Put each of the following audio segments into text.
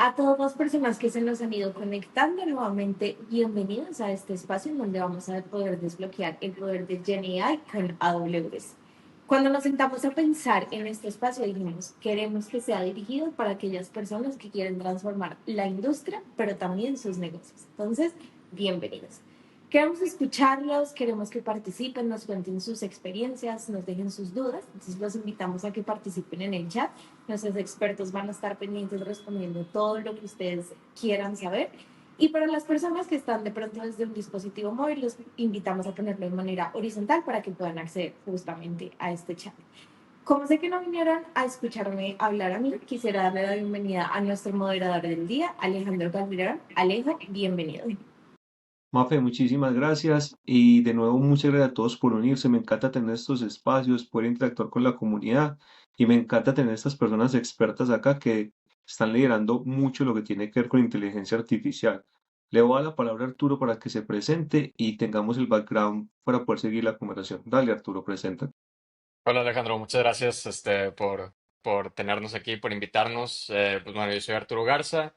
A todas las personas que se nos han ido conectando nuevamente, bienvenidos a este espacio en donde vamos a poder desbloquear el poder de GenAI con AWS. Cuando nos sentamos a pensar en este espacio, dijimos, queremos que sea dirigido para aquellas personas que quieren transformar la industria, pero también sus negocios. Entonces, bienvenidos. Queremos escucharlos, queremos que participen, nos cuenten sus experiencias, nos dejen sus dudas. Entonces, los invitamos a que participen en el chat. Nuestros expertos van a estar pendientes respondiendo todo lo que ustedes quieran saber. Y para las personas que están de pronto desde un dispositivo móvil, los invitamos a ponerlo de manera horizontal para que puedan acceder justamente a este chat. Como sé que no vinieron a escucharme hablar a mí, quisiera darle la bienvenida a nuestro moderador del día, Alejandro Calderón. Alejo, bienvenido. Mafe, muchísimas gracias y de nuevo muchas gracias a todos por unirse. Me encanta tener estos espacios, poder interactuar con la comunidad y me encanta tener estas personas expertas acá que están liderando mucho lo que tiene que ver con inteligencia artificial. Le voy a dar la palabra a Arturo para que se presente y tengamos el background para poder seguir la conversación. Dale, Arturo, presenta. Hola Alejandro, muchas gracias por tenernos aquí, por invitarnos. Pues bueno, yo soy Arturo Garza,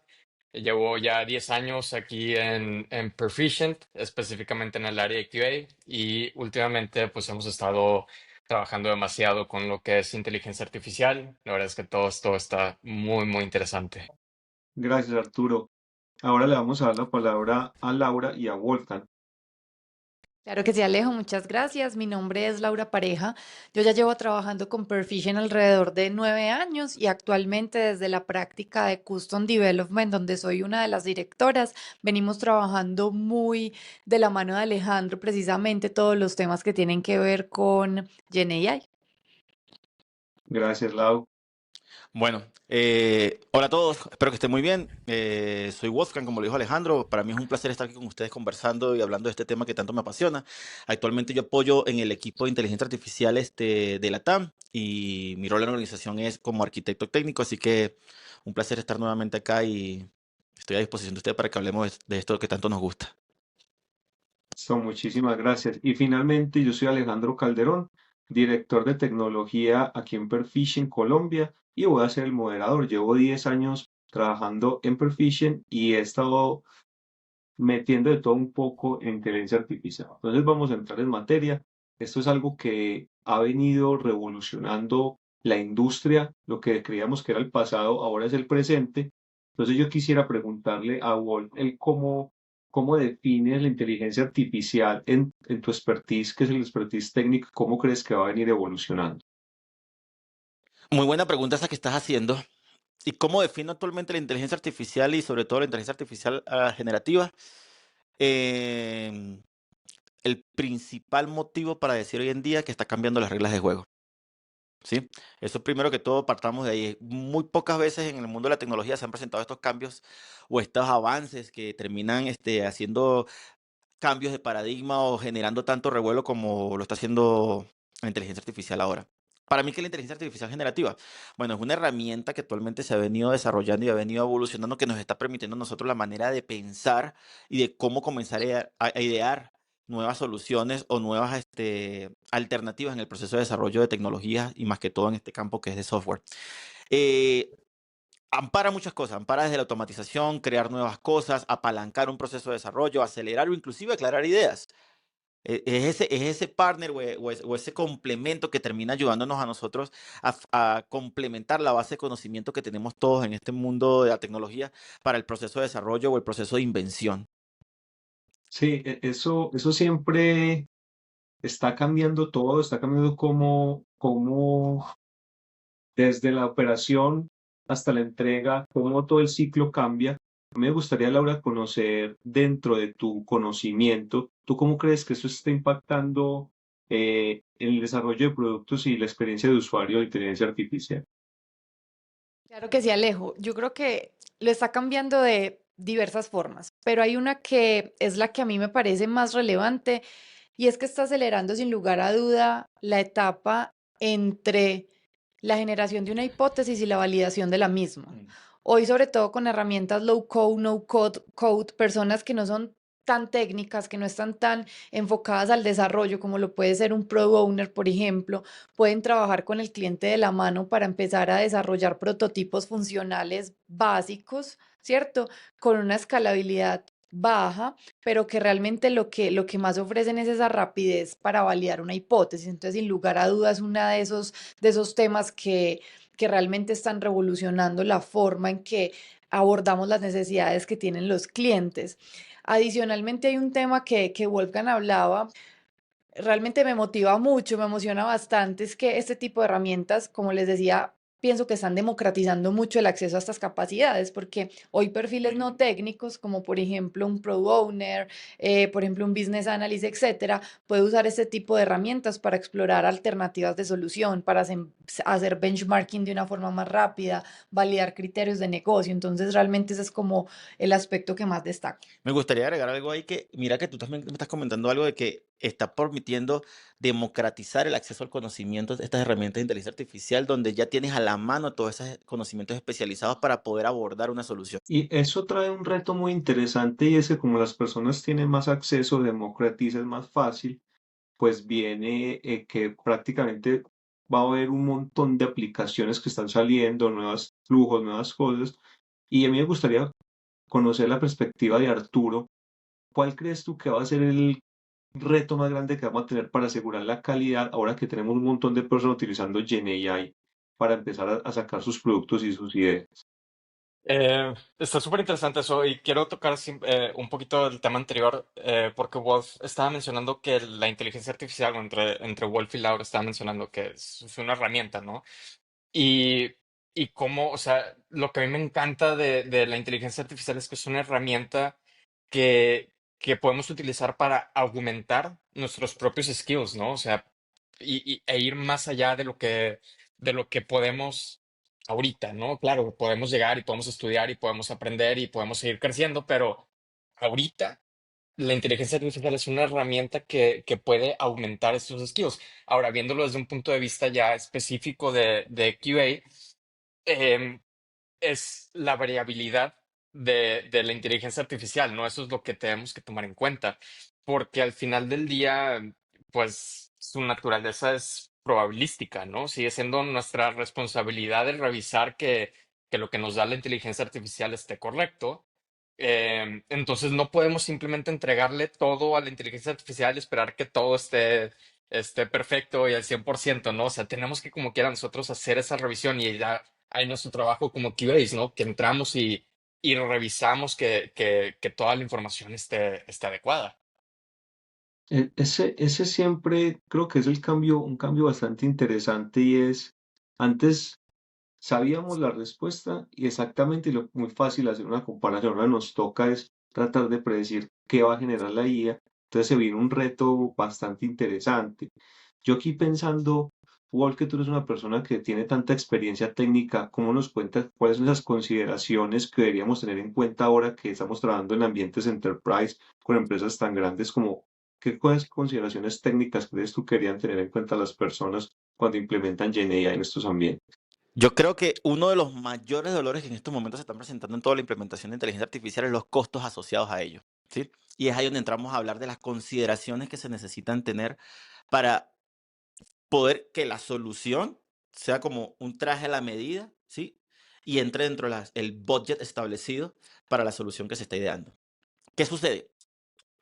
llevo ya 10 años aquí en Perficient, específicamente en el área de QA, y últimamente pues hemos estado trabajando demasiado con lo que es inteligencia artificial. La verdad es que todo esto está muy interesante. Gracias, Arturo. Ahora le vamos a dar la palabra a Laura y a Wolfgang. Claro que sí, Alejo, muchas gracias. Mi nombre es Laura Pareja. Yo ya llevo trabajando con Perficient alrededor de 9 años y actualmente desde la práctica de Custom Development, donde soy una de las directoras, venimos trabajando muy de la mano de Alejandro, precisamente todos los temas que tienen que ver con GenAI. Gracias, Lau. Bueno, hola a todos, espero que estén muy bien. Soy Wolfgang, como lo dijo Alejandro. Para mí es un placer estar aquí con ustedes conversando y hablando de este tema que tanto me apasiona. Actualmente yo apoyo en el equipo de inteligencia artificial de la TAM y mi rol en la organización es como arquitecto técnico, así que un placer estar nuevamente acá y estoy a disposición de ustedes para que hablemos de esto que tanto nos gusta. Muchísimas gracias. Y finalmente, yo soy Alejandro Calderón, director de tecnología aquí en Perficient Colombia y voy a ser el moderador. Llevo 10 años trabajando en Perficient y he estado metiendo de todo un poco en inteligencia artificial. Entonces vamos a entrar en materia. Esto es algo que ha venido revolucionando la industria. Lo que creíamos que era el pasado, ahora es el presente. Entonces yo quisiera preguntarle a Walt el cómo defines la inteligencia artificial en tu expertise, que es el expertise técnico, cómo crees que va a venir evolucionando. Muy buena pregunta esa que estás haciendo. ¿Y cómo defino actualmente la inteligencia artificial y sobre todo la inteligencia artificial generativa? Em, el principal motivo para decir hoy en día que está cambiando las reglas de juego, ¿sí? Eso primero que todo partamos de ahí. Muy pocas veces en el mundo de la tecnología se han presentado estos cambios o estos avances que terminan haciendo cambios de paradigma o generando tanto revuelo como lo está haciendo la inteligencia artificial ahora. Para mí, ¿qué es la inteligencia artificial generativa? Bueno, es una herramienta que actualmente se ha venido desarrollando y ha venido evolucionando que nos está permitiendo a nosotros la manera de pensar y de cómo comenzar a idear nuevas soluciones o nuevas alternativas en el proceso de desarrollo de tecnologías y más que todo en este campo que es de software. Eh, Ampara muchas cosas, ampara desde la automatización, crear nuevas cosas, apalancar un proceso de desarrollo, acelerar o inclusive aclarar ideas. Es ese partner o ese complemento que termina ayudándonos a nosotros a complementar la base de conocimiento que tenemos todos en este mundo de la tecnología para el proceso de desarrollo o el proceso de invención. Sí, eso siempre está cambiando todo, está cambiando cómo desde la operación hasta la entrega, cómo todo el ciclo cambia. Me gustaría, Laura, conocer dentro de tu conocimiento, ¿tú cómo crees que eso está impactando en el desarrollo de productos y la experiencia de usuario de inteligencia artificial? Claro que sí, Alejo. Yo creo que lo está cambiando de diversas formas, pero hay una que es la que a mí me parece más relevante y es que está acelerando sin lugar a duda la etapa entre la generación de una hipótesis y la validación de la misma. Mm. Hoy, sobre todo con herramientas low code, no code, personas que no son tan técnicas, que no están tan enfocadas al desarrollo como lo puede ser un product owner, por ejemplo, pueden trabajar con el cliente de la mano para empezar a desarrollar prototipos funcionales básicos, ¿cierto? Con una escalabilidad baja, pero que realmente lo que más ofrecen es esa rapidez para validar una hipótesis. Entonces, sin lugar a dudas, uno de esos temas que realmente están revolucionando la forma en que abordamos las necesidades que tienen los clientes. Adicionalmente, hay un tema que Wolfgang hablaba, realmente me motiva mucho, me emociona bastante, es que este tipo de herramientas, como les decía, pienso que están democratizando mucho el acceso a estas capacidades, porque hoy perfiles no técnicos, como por ejemplo un product owner, por ejemplo un business analyst, etcétera, puede usar este tipo de herramientas para explorar alternativas de solución, para hacer benchmarking de una forma más rápida, validar criterios de negocio. Entonces, realmente ese es como el aspecto que más destaco. Me gustaría agregar algo ahí que, mira que tú también me estás comentando algo de que está permitiendo democratizar el acceso al conocimiento de estas herramientas de inteligencia artificial, donde ya tienes a la mano todos esos conocimientos especializados para poder abordar una solución. Y eso trae un reto muy interesante y es que como las personas tienen más acceso, democratiza, es más fácil, pues viene que prácticamente va a haber un montón de aplicaciones que están saliendo, nuevos flujos, nuevas cosas. Y a mí me gustaría conocer la perspectiva de Arturo. ¿Cuál crees tú que va a ser el reto más grande que vamos a tener para asegurar la calidad ahora que tenemos un montón de personas utilizando GenAI para empezar a sacar sus productos y sus ideas? Está súper interesante eso y quiero tocar un poquito el tema anterior porque Wolf estaba mencionando que la inteligencia artificial, o entre Wolf y Laura estaba mencionando que es una herramienta, ¿no? Y, y cómo, o sea, lo que a mí me encanta de la inteligencia artificial es que es una herramienta que podemos utilizar para aumentar nuestros propios skills, ¿no? O sea, e ir más allá de lo que podemos ahorita, ¿no? Claro, podemos llegar y podemos estudiar y podemos aprender y podemos seguir creciendo, pero ahorita la inteligencia artificial es una herramienta que puede aumentar estos skills. Ahora, viéndolo desde un punto de vista ya específico de QA, em, es la variabilidad de la inteligencia artificial, ¿no? Eso es lo que tenemos que tomar en cuenta, porque al final del día, pues su naturaleza es probabilística, ¿no? Sigue siendo nuestra responsabilidad el revisar que lo que nos da la inteligencia artificial esté correcto. Entonces no podemos simplemente entregarle todo a la inteligencia artificial y esperar que todo esté perfecto y al 100%, ¿no? O sea, tenemos que como quiera nosotros hacer esa revisión y ya hay nuestro trabajo como QAs, ¿no? Que entramos y revisamos que toda la información esté adecuada. Ese siempre creo que es un cambio bastante interesante y es, antes sabíamos la respuesta y exactamente muy fácil hacer una comparación. Ahora nos toca es tratar de predecir qué va a generar la IA. Entonces se viene un reto bastante interesante. Yo aquí pensando, Wolf, que tú eres una persona que tiene tanta experiencia técnica, ¿cómo nos cuentas cuáles son esas consideraciones que deberíamos tener en cuenta ahora que estamos trabajando en ambientes enterprise con empresas tan grandes como qué consideraciones técnicas crees tú que deberían tener en cuenta las personas cuando implementan GenAI en estos ambientes? Yo creo que uno de los mayores dolores que en estos momentos se están presentando en toda la implementación de inteligencia artificial es los costos asociados a ello, ¿sí? Y es ahí donde entramos a hablar de las consideraciones que se necesitan tener para poder que la solución sea como un traje a la medida, ¿sí? Y entre dentro del budget establecido para la solución que se está ideando. ¿Qué sucede?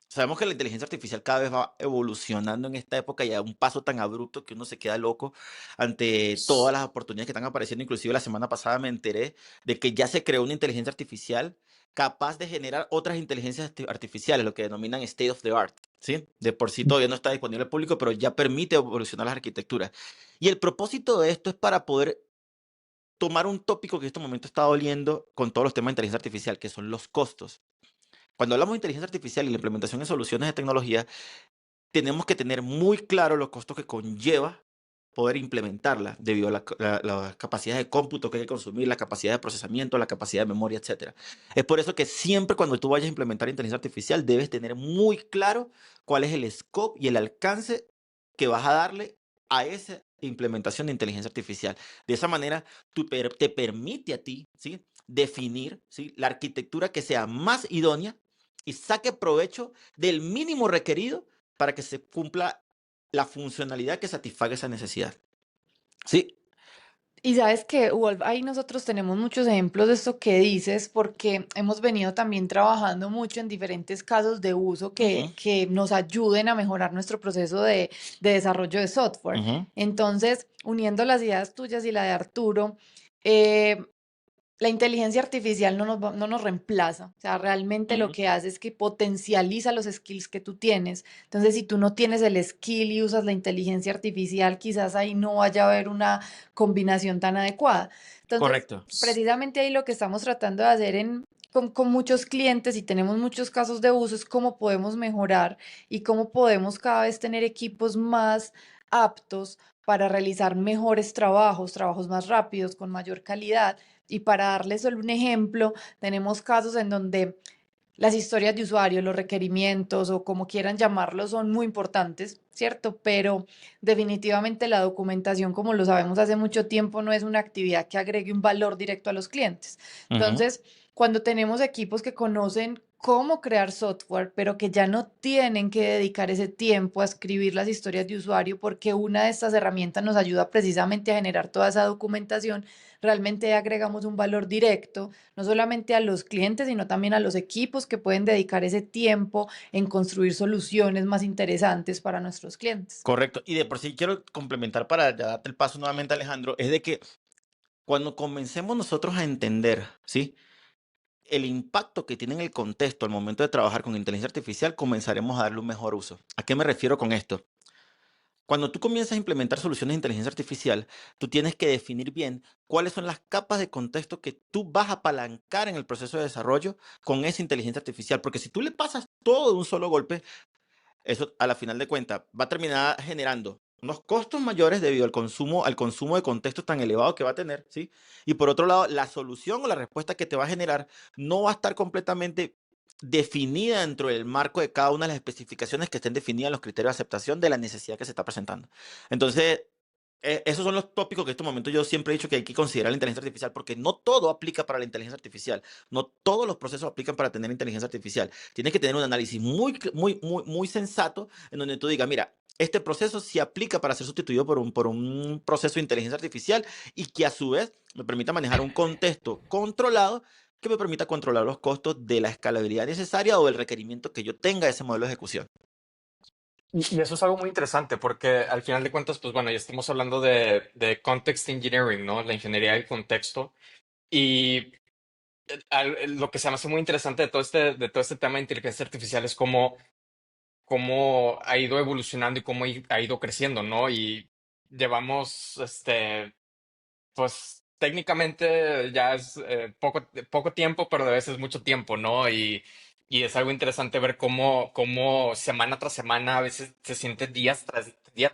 Sabemos que la inteligencia artificial cada vez va evolucionando en esta época y a un paso tan abrupto que uno se queda loco ante todas las oportunidades que están apareciendo. Inclusive la semana pasada me enteré de que ya se creó una inteligencia artificial capaz de generar otras inteligencias artificiales, lo que denominan state of the art. ¿Sí? De por sí todavía no está disponible al público, pero ya permite evolucionar las arquitecturas. Y el propósito de esto es para poder tomar un tópico que en este momento está doliendo con todos los temas de inteligencia artificial, que son los costos. Cuando hablamos de inteligencia artificial y la implementación de soluciones de tecnología, tenemos que tener muy claro los costos que conlleva poder implementarla debido a la capacidad de cómputo que hay que consumir, la capacidad de procesamiento, la capacidad de memoria, etcétera. Es por eso que siempre cuando tú vayas a implementar inteligencia artificial debes tener muy claro cuál es el scope y el alcance que vas a darle a esa implementación de inteligencia artificial. De esa manera, te permite a ti, ¿sí?, definir, ¿sí?, la arquitectura que sea más idónea y saque provecho del mínimo requerido para que se cumpla la funcionalidad que satisfaga esa necesidad. Sí. Y sabes que, Wolf, ahí nosotros tenemos muchos ejemplos de esto que dices, porque hemos venido también trabajando mucho en diferentes casos de uso Ujú, que nos ayuden a mejorar nuestro proceso de desarrollo de software. ujú, Entonces, uniendo las ideas tuyas y la de Arturo, eh, la inteligencia artificial no nos reemplaza, o sea, realmente lo ujú. que hace es que potencializa los skills que tú tienes. Entonces, si tú no tienes el skill y usas la inteligencia artificial, quizás ahí no vaya a haber una combinación tan adecuada. Entonces, Correcto. precisamente ahí lo que estamos tratando de hacer con muchos clientes y tenemos muchos casos de uso es cómo podemos mejorar y cómo podemos cada vez tener equipos más aptos para realizar mejores trabajos, trabajos más rápidos, con mayor calidad. Y para darles solo un ejemplo, tenemos casos en donde las historias de usuario, los requerimientos o como quieran llamarlos son muy importantes, ¿cierto? Pero definitivamente la documentación, como lo sabemos hace mucho tiempo, no es una actividad que agregue un valor directo a los clientes. Ujú. Entonces, cuando tenemos equipos que conocen cómo crear software, pero que ya no tienen que dedicar ese tiempo a escribir las historias de usuario, porque una de estas herramientas nos ayuda precisamente a generar toda esa documentación, realmente agregamos un valor directo no solamente a los clientes, sino también a los equipos que pueden dedicar ese tiempo en construir soluciones más interesantes para nuestros clientes. Correcto. Y de por sí quiero complementar para ya darte el paso nuevamente, Alejandro, es de que cuando comencemos nosotros a entender, ¿sí? El impacto que tiene en el contexto al momento de trabajar con inteligencia artificial, comenzaremos a darle un mejor uso. ¿A qué me refiero con esto? Cuando tú comienzas a implementar soluciones de inteligencia artificial, tú tienes que definir bien cuáles son las capas de contexto que tú vas a apalancar en el proceso de desarrollo con esa inteligencia artificial. Porque si tú le pasas todo de un solo golpe, eso a la final de cuentas va a terminar generando unos costos mayores debido al consumo de contexto tan elevado que va a tener, ¿sí? Y por otro lado, la solución o la respuesta que te va a generar no va a estar completamente definida dentro del marco de cada una de las especificaciones que estén definidas en los criterios de aceptación de la necesidad que se está presentando. Entonces, esos son los tópicos que en este momento yo siempre he dicho que hay que considerar la inteligencia artificial, porque no todo aplica para la inteligencia artificial, no todos los procesos aplican para tener inteligencia artificial. Tienes que tener un análisis muy sensato en donde tú digas, mira, este proceso sí aplica para ser sustituido por un proceso de inteligencia artificial y que a su vez me permita manejar un contexto controlado que me permita controlar los costos de la escalabilidad necesaria o del requerimiento que yo tenga de ese modelo de ejecución. Y eso es algo muy interesante porque al final de cuentas, pues bueno, ya estamos hablando context engineering, ¿no? La ingeniería del contexto. Y lo que se me hace muy interesante de todo este tema de inteligencia artificial es cómo ha ido evolucionando y cómo ha ido creciendo, ¿no? Y llevamos, pues técnicamente ya es poco tiempo, pero de veces mucho tiempo, ¿no? Y es algo interesante ver cómo semana tras semana a veces se siente día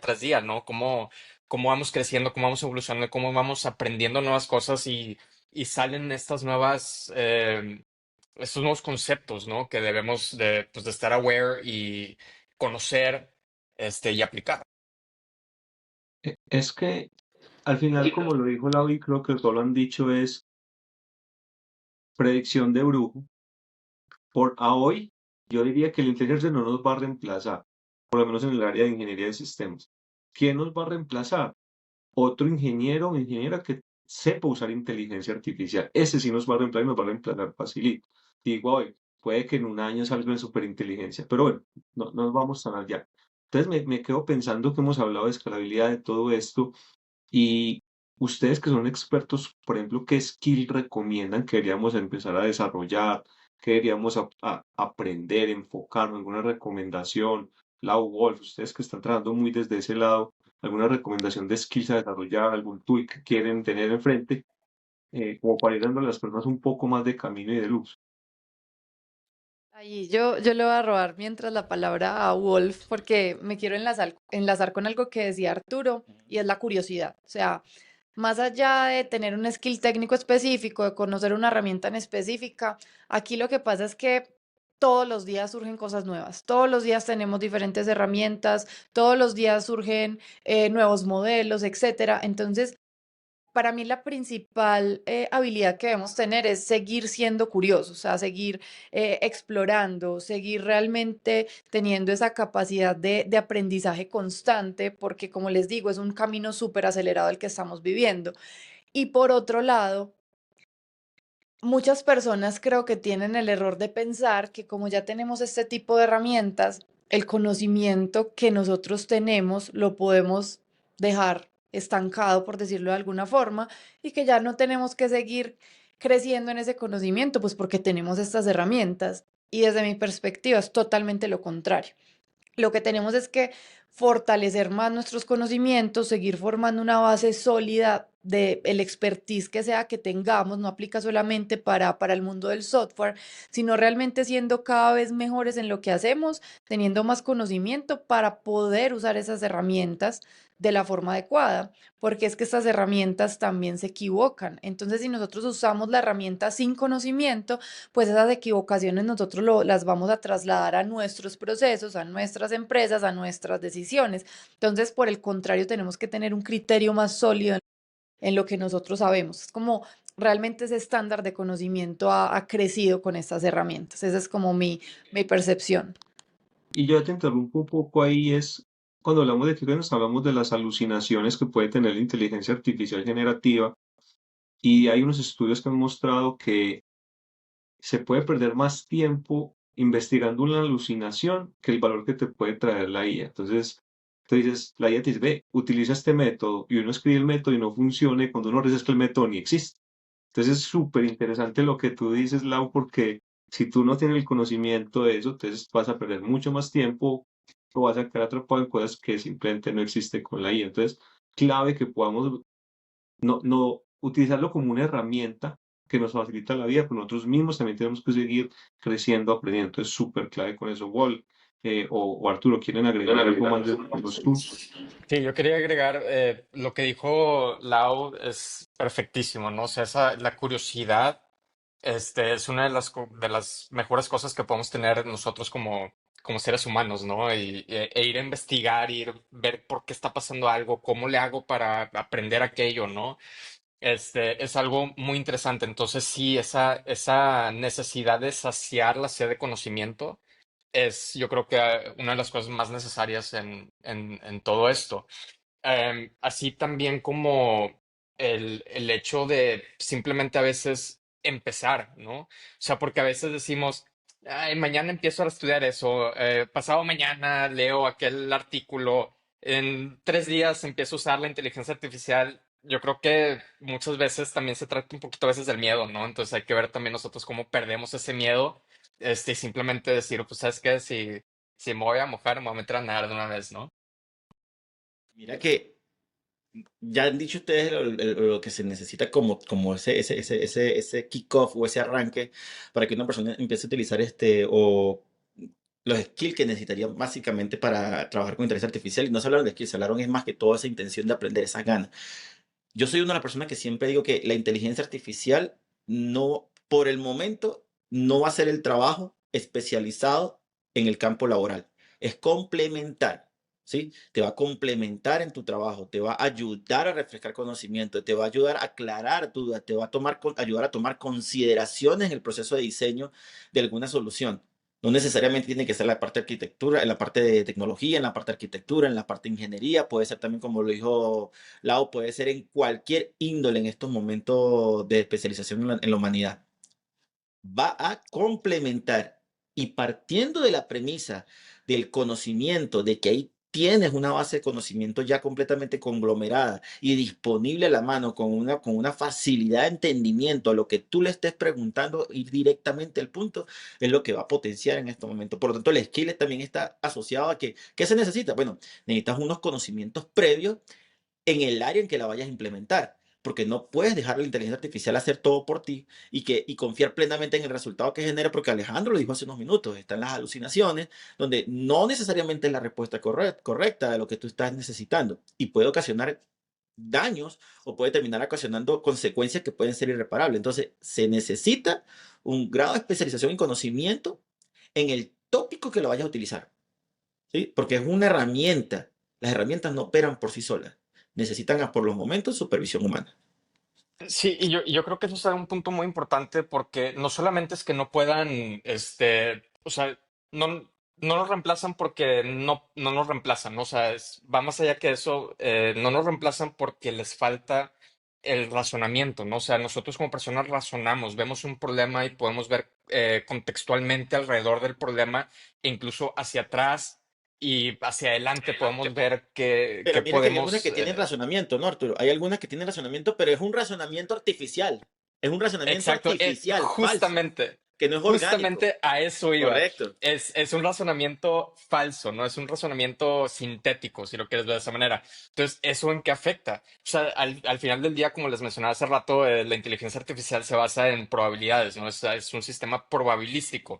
tras día, ¿no? Cómo vamos creciendo, cómo vamos evolucionando, cómo vamos aprendiendo nuevas cosas y salen estos nuevos conceptos, ¿no? Que debemos pues, de estar aware y conocer, y aplicar. Es que al final, como lo dijo Lau, y creo que todos lo han dicho, es predicción de brujo. Por a hoy, yo diría que la inteligencia no nos va a reemplazar, por lo menos en el área de ingeniería de sistemas. ¿Quién nos va a reemplazar? Otro ingeniero o ingeniera que sepa usar inteligencia artificial. Ese sí nos va a reemplazar y nos va a reemplazar facilito. Digo hoy, puede que en un año salga en superinteligencia, pero bueno, no nos vamos tan allá. Entonces me quedo pensando que hemos hablado de escalabilidad de todo esto y ustedes que son expertos, por ejemplo, ¿qué skill recomiendan que deberíamos empezar a desarrollar? ¿Qué deberíamos aprender, enfocarnos? ¿Alguna recomendación? Lau Wolf, ustedes que están trabajando muy desde ese lado, ¿alguna recomendación de skills a desarrollar? ¿Algún tool que quieren tener enfrente? Como para ir dando a las personas un poco más de camino y de luz. Ahí yo le voy a robar mientras la palabra a Wolf porque me quiero enlazar con algo que decía Arturo y es la curiosidad. O sea, más allá de tener un skill técnico específico, de conocer una herramienta en específica, aquí lo que pasa es que todos los días surgen cosas nuevas, todos los días tenemos diferentes herramientas, todos los días surgen nuevos modelos, etcétera. Entonces, para mí la principal habilidad que debemos tener es seguir siendo curiosos, o sea, seguir explorando, seguir realmente teniendo esa capacidad de aprendizaje constante, porque como les digo, es un camino súper acelerado el que estamos viviendo. Y por otro lado, muchas personas creo que tienen el error de pensar que como ya tenemos este tipo de herramientas, el conocimiento que nosotros tenemos lo podemos dejar estancado, por decirlo de alguna forma, y que ya no tenemos que seguir creciendo en ese conocimiento, pues porque tenemos estas herramientas. Y desde mi perspectiva es totalmente lo contrario. Lo que tenemos es que fortalecer más nuestros conocimientos, seguir formando una base sólida de el expertise que sea que tengamos, no aplica solamente para el mundo del software, sino realmente siendo cada vez mejores en lo que hacemos, teniendo más conocimiento para poder usar esas herramientas de la forma adecuada, porque es que estas herramientas también se equivocan. Entonces, si nosotros usamos la herramienta sin conocimiento, pues esas equivocaciones nosotros las vamos a trasladar a nuestros procesos, a nuestras empresas, a nuestras decisiones. Entonces, por el contrario, tenemos que tener un criterio más sólido en lo que nosotros sabemos. Es como realmente ese estándar de conocimiento ha crecido con estas herramientas. Esa es como mi percepción. Y yo te interrumpo un poco ahí, es cuando hablamos de que nos hablamos de las alucinaciones que puede tener la inteligencia artificial generativa, y hay unos estudios que han mostrado que se puede perder más tiempo investigando una alucinación que el valor que te puede traer la IA. Entonces, tú dices, la IA te dice, ve, utiliza este método, y uno escribe el método y no funciona, y cuando uno registra el método ni existe. Entonces es súper interesante lo que tú dices, Lau, porque si tú no tienes el conocimiento de eso, entonces vas a perder mucho más tiempo o vas a quedar atrapado en cosas que simplemente no existen con la IA. Entonces, clave que podamos no utilizarlo como una herramienta que nos facilita la vida, pero nosotros mismos también tenemos que seguir creciendo, aprendiendo. Entonces, súper clave con eso, Wall, o Arturo, ¿quieren agregar algo más de los tools? Sí, yo quería agregar lo que dijo Lau es perfectísimo, ¿no? O sea, la curiosidad es una de de las mejores cosas que podemos tener nosotros como seres humanos, ¿no? E ir a investigar, ir ver por qué está pasando algo, cómo le hago para aprender aquello, ¿no? Es algo muy interesante. Entonces, sí, esa necesidad de saciar la sed de conocimiento es, yo creo que una de las cosas más necesarias en todo esto. Así también como el hecho de simplemente a veces empezar, ¿no? O sea, porque a veces decimos, ay, mañana empiezo a estudiar eso, pasado mañana leo aquel artículo, en 3 días empiezo a usar la inteligencia artificial. Yo creo que muchas veces también se trata un poquito a veces del miedo, ¿no? Entonces hay que ver también nosotros cómo perdemos ese miedo, y simplemente decir, pues, ¿sabes qué? Si me voy a mojar, me voy a meter a nadar de una vez, ¿no? Mira que ya han dicho ustedes lo que se necesita como ese kickoff o ese arranque para que una persona empiece a utilizar o los skills que necesitaría básicamente para trabajar con inteligencia artificial. Y no se hablaron de skills, se hablaron es más que toda esa intención de aprender, esas ganas. Yo soy una de las personas que siempre digo que la inteligencia artificial no, por el momento, no va a ser el trabajo especializado en el campo laboral. Es complementar, ¿sí? Te va a complementar en tu trabajo, te va a ayudar a refrescar conocimiento, te va a ayudar a aclarar dudas, te va a ayudar a tomar consideraciones en el proceso de diseño de alguna solución. No necesariamente tiene que ser la parte de arquitectura, en la parte de tecnología, en la parte de arquitectura, en la parte de ingeniería, puede ser también, como lo dijo Lau, puede ser en cualquier índole en estos momentos de especialización en la humanidad. Va a complementar, y partiendo de la premisa del conocimiento, de que ahí tienes una base de conocimiento ya completamente conglomerada y disponible a la mano con una facilidad de entendimiento a lo que tú le estés preguntando, ir directamente al punto, es lo que va a potenciar en este momento. Por lo tanto, el skill también está asociado a que, ¿qué se necesita? Bueno, necesitas unos conocimientos previos en el área en que la vayas a implementar, porque no puedes dejar a la inteligencia artificial hacer todo por ti y confiar plenamente en el resultado que genera, porque Alejandro lo dijo hace unos minutos, están las alucinaciones, donde no necesariamente es la respuesta correcta de lo que tú estás necesitando y puede ocasionar daños o puede terminar ocasionando consecuencias que pueden ser irreparables. Entonces, se necesita un grado de especialización y conocimiento en el tópico que lo vayas a utilizar, ¿sí? Porque es una herramienta. Las herramientas no operan por sí solas. Necesitan, por los momentos, supervisión humana. Sí, y yo creo que eso es un punto muy importante porque no solamente es que no puedan, o sea, no, no nos reemplazan porque no nos reemplazan, ¿no? O sea, va más allá que eso, no nos reemplazan porque les falta el razonamiento, ¿no? O sea, nosotros como personas razonamos, vemos un problema y podemos ver contextualmente alrededor del problema, e incluso hacia atrás y hacia adelante podemos ver Pero que mira que hay algunas podemos... que tienen razonamiento, ¿no, Arturo? Hay algunas que tienen razonamiento, pero es un razonamiento artificial. Es un razonamiento exacto, artificial, falso, justamente, que no es orgánico. justamente a eso iba. Correcto. Es un razonamiento falso, ¿no? Es un razonamiento sintético, si lo quieres ver de esa manera. Entonces, ¿eso en qué afecta? O sea, al final del día, como les mencionaba hace rato, la inteligencia artificial se basa en probabilidades, ¿no? Es un sistema probabilístico.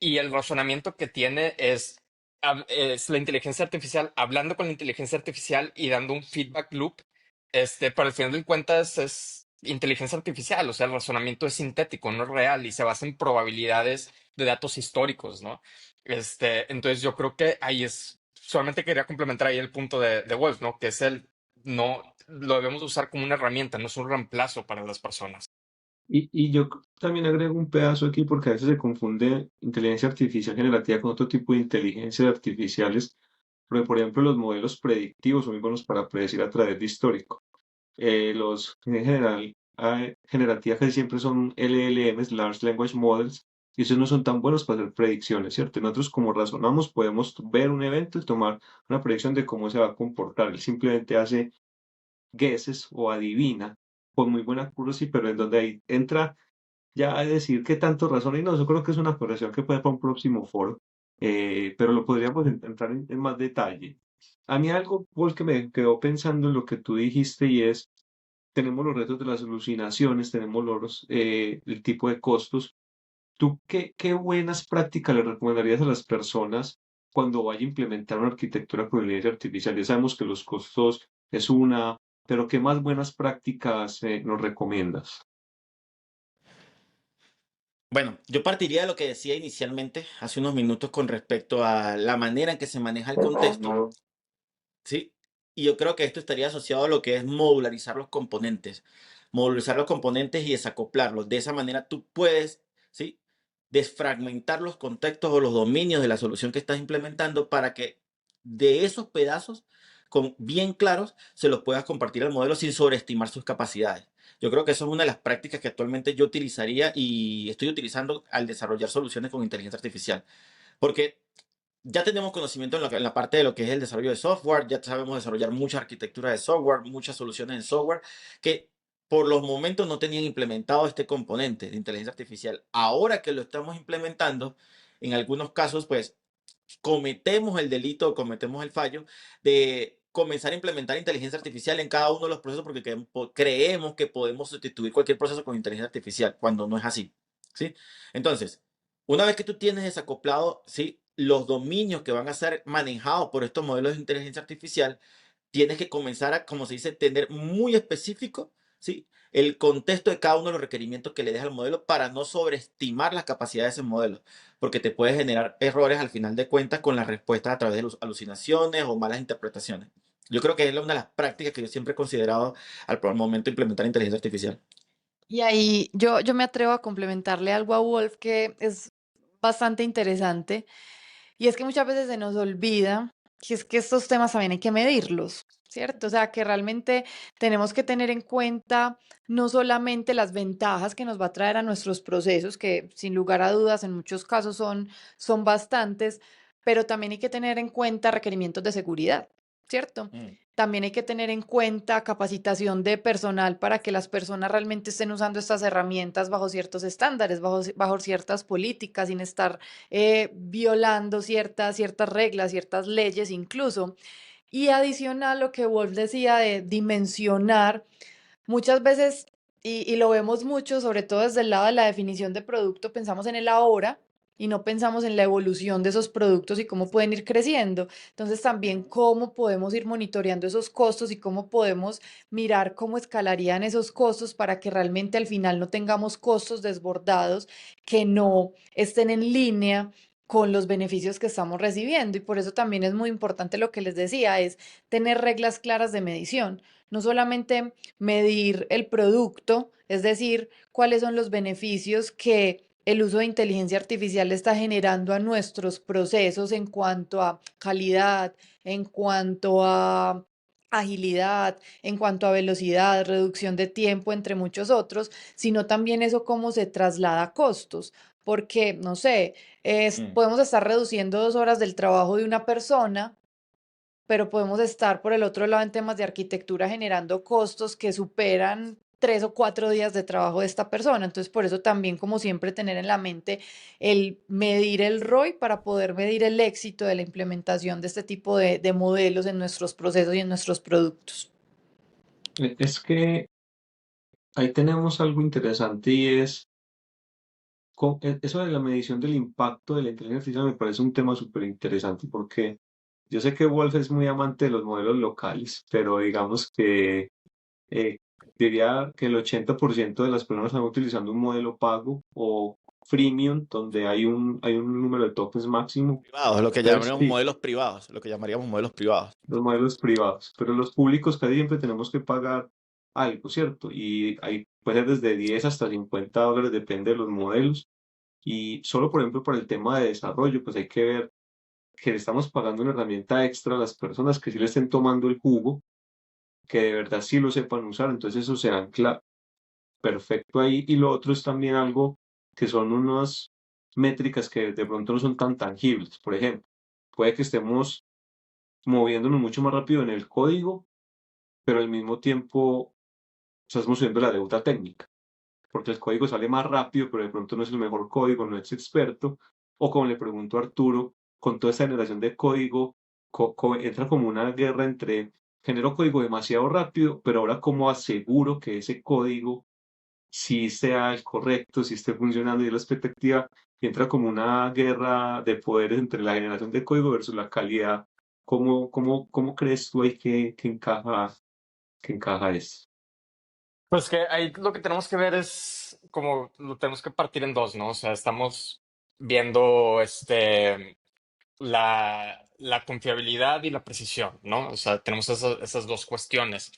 Y el razonamiento que tiene es la inteligencia artificial hablando con la inteligencia artificial y dando un feedback loop. Pero al final de cuentas es inteligencia artificial, o sea, el razonamiento es sintético, no es real y se basa en probabilidades de datos históricos, ¿no? Entonces yo creo que ahí solamente quería complementar ahí el punto de Wolf, ¿no? Que no, lo debemos usar como una herramienta, no es un reemplazo para las personas. Y yo también agrego un pedazo aquí porque a veces se confunde inteligencia artificial generativa con otro tipo de inteligencias artificiales, porque por ejemplo los modelos predictivos son muy buenos para predecir a través de histórico. Los en general generativas casi siempre son LLMs, Large Language Models, y esos no son tan buenos para hacer predicciones, ¿cierto? Nosotros como razonamos podemos ver un evento y tomar una predicción de cómo se va a comportar. Él simplemente hace guesses o adivina con muy buena accuracy, pero en donde ahí entra ya a decir qué tanto razón y no, yo creo que es una corrección que puede para un próximo foro, pero lo podríamos entrar en más detalle. A mí algo, Paul, que me quedó pensando en lo que tú dijiste y es, tenemos los retos de las alucinaciones, tenemos el tipo de costos. ¿Tú qué buenas prácticas le recomendarías a las personas cuando vaya a implementar una arquitectura con inteligencia artificial? Ya sabemos que los costos es una, pero ¿qué más buenas prácticas nos recomiendas? Bueno, yo partiría de lo que decía inicialmente, hace unos minutos, con respecto a la manera en que se maneja el contexto, ¿sí? Y yo creo que esto estaría asociado a lo que es modularizar los componentes y desacoplarlos. De esa manera tú puedes, ¿sí? Desfragmentar los contextos o los dominios de la solución que estás implementando para que de esos pedazos bien claros se los puedas compartir al modelo sin sobreestimar sus capacidades. Yo creo que eso es una de las prácticas que actualmente yo utilizaría y estoy utilizando al desarrollar soluciones con inteligencia artificial. Porque ya tenemos conocimiento en la parte de lo que es el desarrollo de software, ya sabemos desarrollar mucha arquitectura de software, muchas soluciones en software que por los momentos no tenían implementado este componente de inteligencia artificial. Ahora que lo estamos implementando, en algunos casos, pues cometemos el delito, cometemos el fallo de comenzar a implementar inteligencia artificial en cada uno de los procesos porque creemos que podemos sustituir cualquier proceso con inteligencia artificial, cuando no es así, ¿sí? Entonces, una vez que tú tienes desacoplado, ¿sí?, los dominios que van a ser manejados por estos modelos de inteligencia artificial, tienes que comenzar a, como se dice, tener muy específico, ¿sí?, el contexto de cada uno de los requerimientos que le deja al modelo para no sobreestimar las capacidades de ese modelo, porque te puede generar errores al final de cuentas con las respuestas a través de alucinaciones o malas interpretaciones. Yo creo que es una de las prácticas que yo siempre he considerado al momento de implementar inteligencia artificial. Y ahí yo me atrevo a complementarle algo a Wolf que es bastante interesante, y es que muchas veces se nos olvida que es que estos temas también hay que medirlos, ¿cierto? O sea, que realmente tenemos que tener en cuenta no solamente las ventajas que nos va a traer a nuestros procesos, que sin lugar a dudas en muchos casos son bastantes, pero también hay que tener en cuenta requerimientos de seguridad, ¿cierto? Mm. También hay que tener en cuenta capacitación de personal para que las personas realmente estén usando estas herramientas bajo ciertos estándares, bajo ciertas políticas, sin estar violando ciertas reglas, ciertas leyes incluso. Y adicional lo que Wolf decía de dimensionar, muchas veces, y lo vemos mucho, sobre todo desde el lado de la definición de producto, pensamos en el ahora y no pensamos en la evolución de esos productos y cómo pueden ir creciendo. Entonces también cómo podemos ir monitoreando esos costos y cómo podemos mirar cómo escalarían esos costos para que realmente al final no tengamos costos desbordados que no estén en línea con los beneficios que estamos recibiendo. Y por eso también es muy importante lo que les decía, es tener reglas claras de medición. No solamente medir el producto, es decir, cuáles son los beneficios que el uso de inteligencia artificial está generando a nuestros procesos en cuanto a calidad, en cuanto a agilidad, en cuanto a velocidad, reducción de tiempo, entre muchos otros, sino también eso cómo se traslada a costos. Porque, no sé, Mm. podemos estar reduciendo 2 horas del trabajo de una persona, pero podemos estar por el otro lado en temas de arquitectura generando costos que superan 3 o 4 días de trabajo de esta persona. Entonces, por eso también, como siempre, tener en la mente el medir el ROI para poder medir el éxito de la implementación de este tipo de modelos en nuestros procesos y en nuestros productos. Es que ahí tenemos algo interesante y es eso de la medición del impacto de la inteligencia artificial me parece un tema súper interesante porque yo sé que Wolf es muy amante de los modelos locales, pero digamos que eh, diría que el 80% de las personas están utilizando un modelo pago o freemium donde hay un número de tokens máximo. Privados, lo que Entonces, llamaríamos sí, modelos privados, lo que llamaríamos modelos privados. los modelos privados, pero los públicos casi siempre tenemos que pagar algo, ¿cierto? Y ahí puede ser desde 10 hasta $50, depende de los modelos. Y solo, por ejemplo, para el tema de desarrollo, pues hay que ver que le estamos pagando una herramienta extra a las personas que sí le estén tomando el jugo, que de verdad sí lo sepan usar, entonces eso se ancla perfecto ahí. Y lo otro es también algo que son unas métricas que de pronto no son tan tangibles. Por ejemplo, puede que estemos moviéndonos mucho más rápido en el código, pero al mismo tiempo estamos subiendo la deuda técnica, porque el código sale más rápido, pero de pronto no es el mejor código, no es experto. O como le pregunto a Arturo, con toda esta generación de código, entra como una guerra entre genero código demasiado rápido, pero ahora cómo aseguro que ese código sí sea el correcto, si esté funcionando y la expectativa, y entra como una guerra de poderes entre la generación de código versus la calidad. ¿Cómo crees tú ahí que encaja eso? Pues que ahí lo que tenemos que ver es como lo tenemos que partir en dos, ¿no? O sea, estamos viendo la confiabilidad y la precisión, ¿no? O sea, tenemos esas dos cuestiones.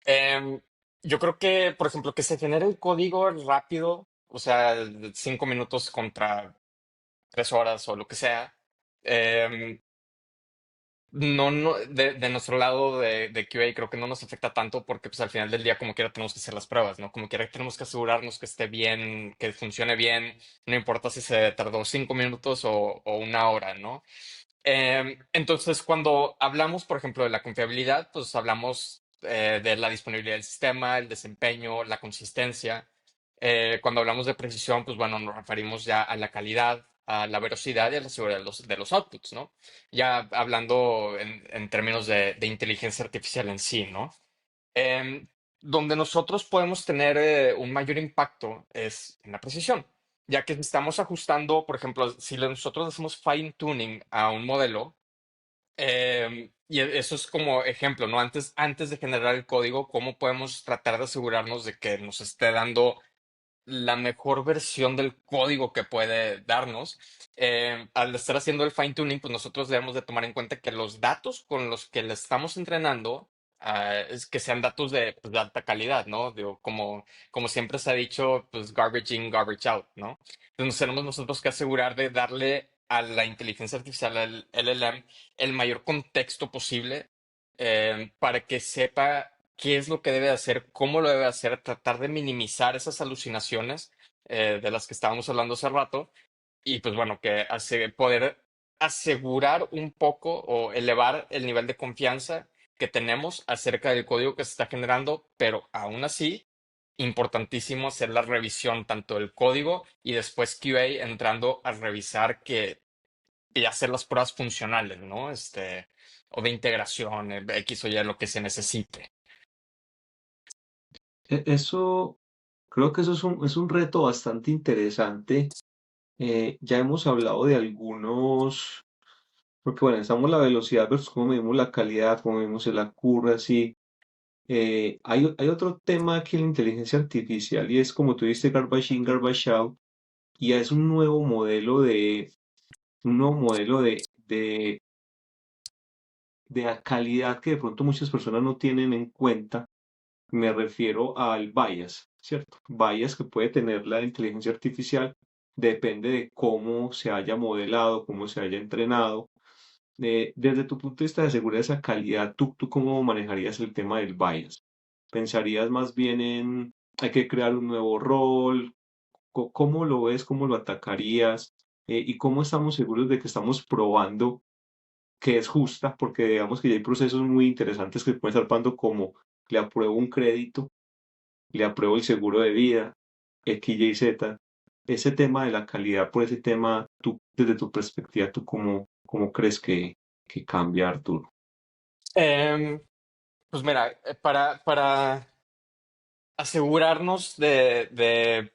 Em, yo creo que, por ejemplo, que se genere el código rápido, o sea, 5 minutos contra 3 horas o lo que sea. em, no, de nuestro lado de QA creo que no nos afecta tanto porque pues al final del día como quiera tenemos que hacer las pruebas, ¿no? Como quiera tenemos que asegurarnos que esté bien, que funcione bien, no importa si se tardó 5 minutos o una hora, ¿no? Entonces, cuando hablamos, por ejemplo, de la confiabilidad, pues hablamos de la disponibilidad del sistema, el desempeño, la consistencia. Cuando hablamos de precisión, pues bueno, nos referimos ya a la calidad, a la velocidad y a la seguridad de los outputs, ¿no? Ya hablando en términos de inteligencia artificial en sí, ¿no? Em, donde nosotros podemos tener un mayor impacto es en la precisión, ya que si estamos ajustando, por ejemplo, si nosotros hacemos fine tuning a un modelo, y eso es como ejemplo, ¿no? Antes de generar el código, ¿cómo podemos tratar de asegurarnos de que nos esté dando la mejor versión del código que puede darnos? Al estar haciendo el fine tuning, pues nosotros debemos de tomar en cuenta que los datos con los que le estamos entrenando, es que sean datos pues, de alta calidad, ¿no? Digo, como siempre se ha dicho, pues garbage in, garbage out, ¿no? Entonces tenemos nosotros que asegurar de darle a la inteligencia artificial, al LLM, el mayor contexto posible, para que sepa qué es lo que debe hacer, cómo lo debe hacer, tratar de minimizar esas alucinaciones de las que estábamos hablando hace rato y pues bueno, que poder asegurar un poco o elevar el nivel de confianza que tenemos acerca del código que se está generando, pero aún así, importantísimo hacer la revisión tanto del código y después QA entrando a revisar y hacer las pruebas funcionales, ¿no? O de integración, X o Y, lo que se necesite. Eso, creo que eso es un reto bastante interesante. Ya hemos hablado de algunos, porque bueno, estamos la velocidad versus cómo medimos la calidad, cómo medimos el accuracy. Hay otro tema aquí en la inteligencia artificial y es como tú dices, garbage in, garbage out, y es un nuevo modelo de la calidad que de pronto muchas personas no tienen en cuenta. Me refiero al bias, ¿cierto? Bias que puede tener la inteligencia artificial depende de cómo se haya modelado, cómo se haya entrenado. Desde tu punto de vista de seguridad de esa calidad, ¿tú cómo manejarías el tema del bias? ¿Pensarías más bien en hay que crear un nuevo rol? ¿Cómo lo ves? ¿Cómo lo atacarías? ¿Y cómo estamos seguros de que estamos probando que es justa? Porque digamos que ya hay procesos muy interesantes que pueden estar pasando como le apruebo un crédito, le apruebo el seguro de vida, X, Y, Z. Ese tema de la calidad, por ese tema, tú, desde tu perspectiva, ¿tú cómo crees que cambia, Arturo? Em, pues mira, para asegurarnos de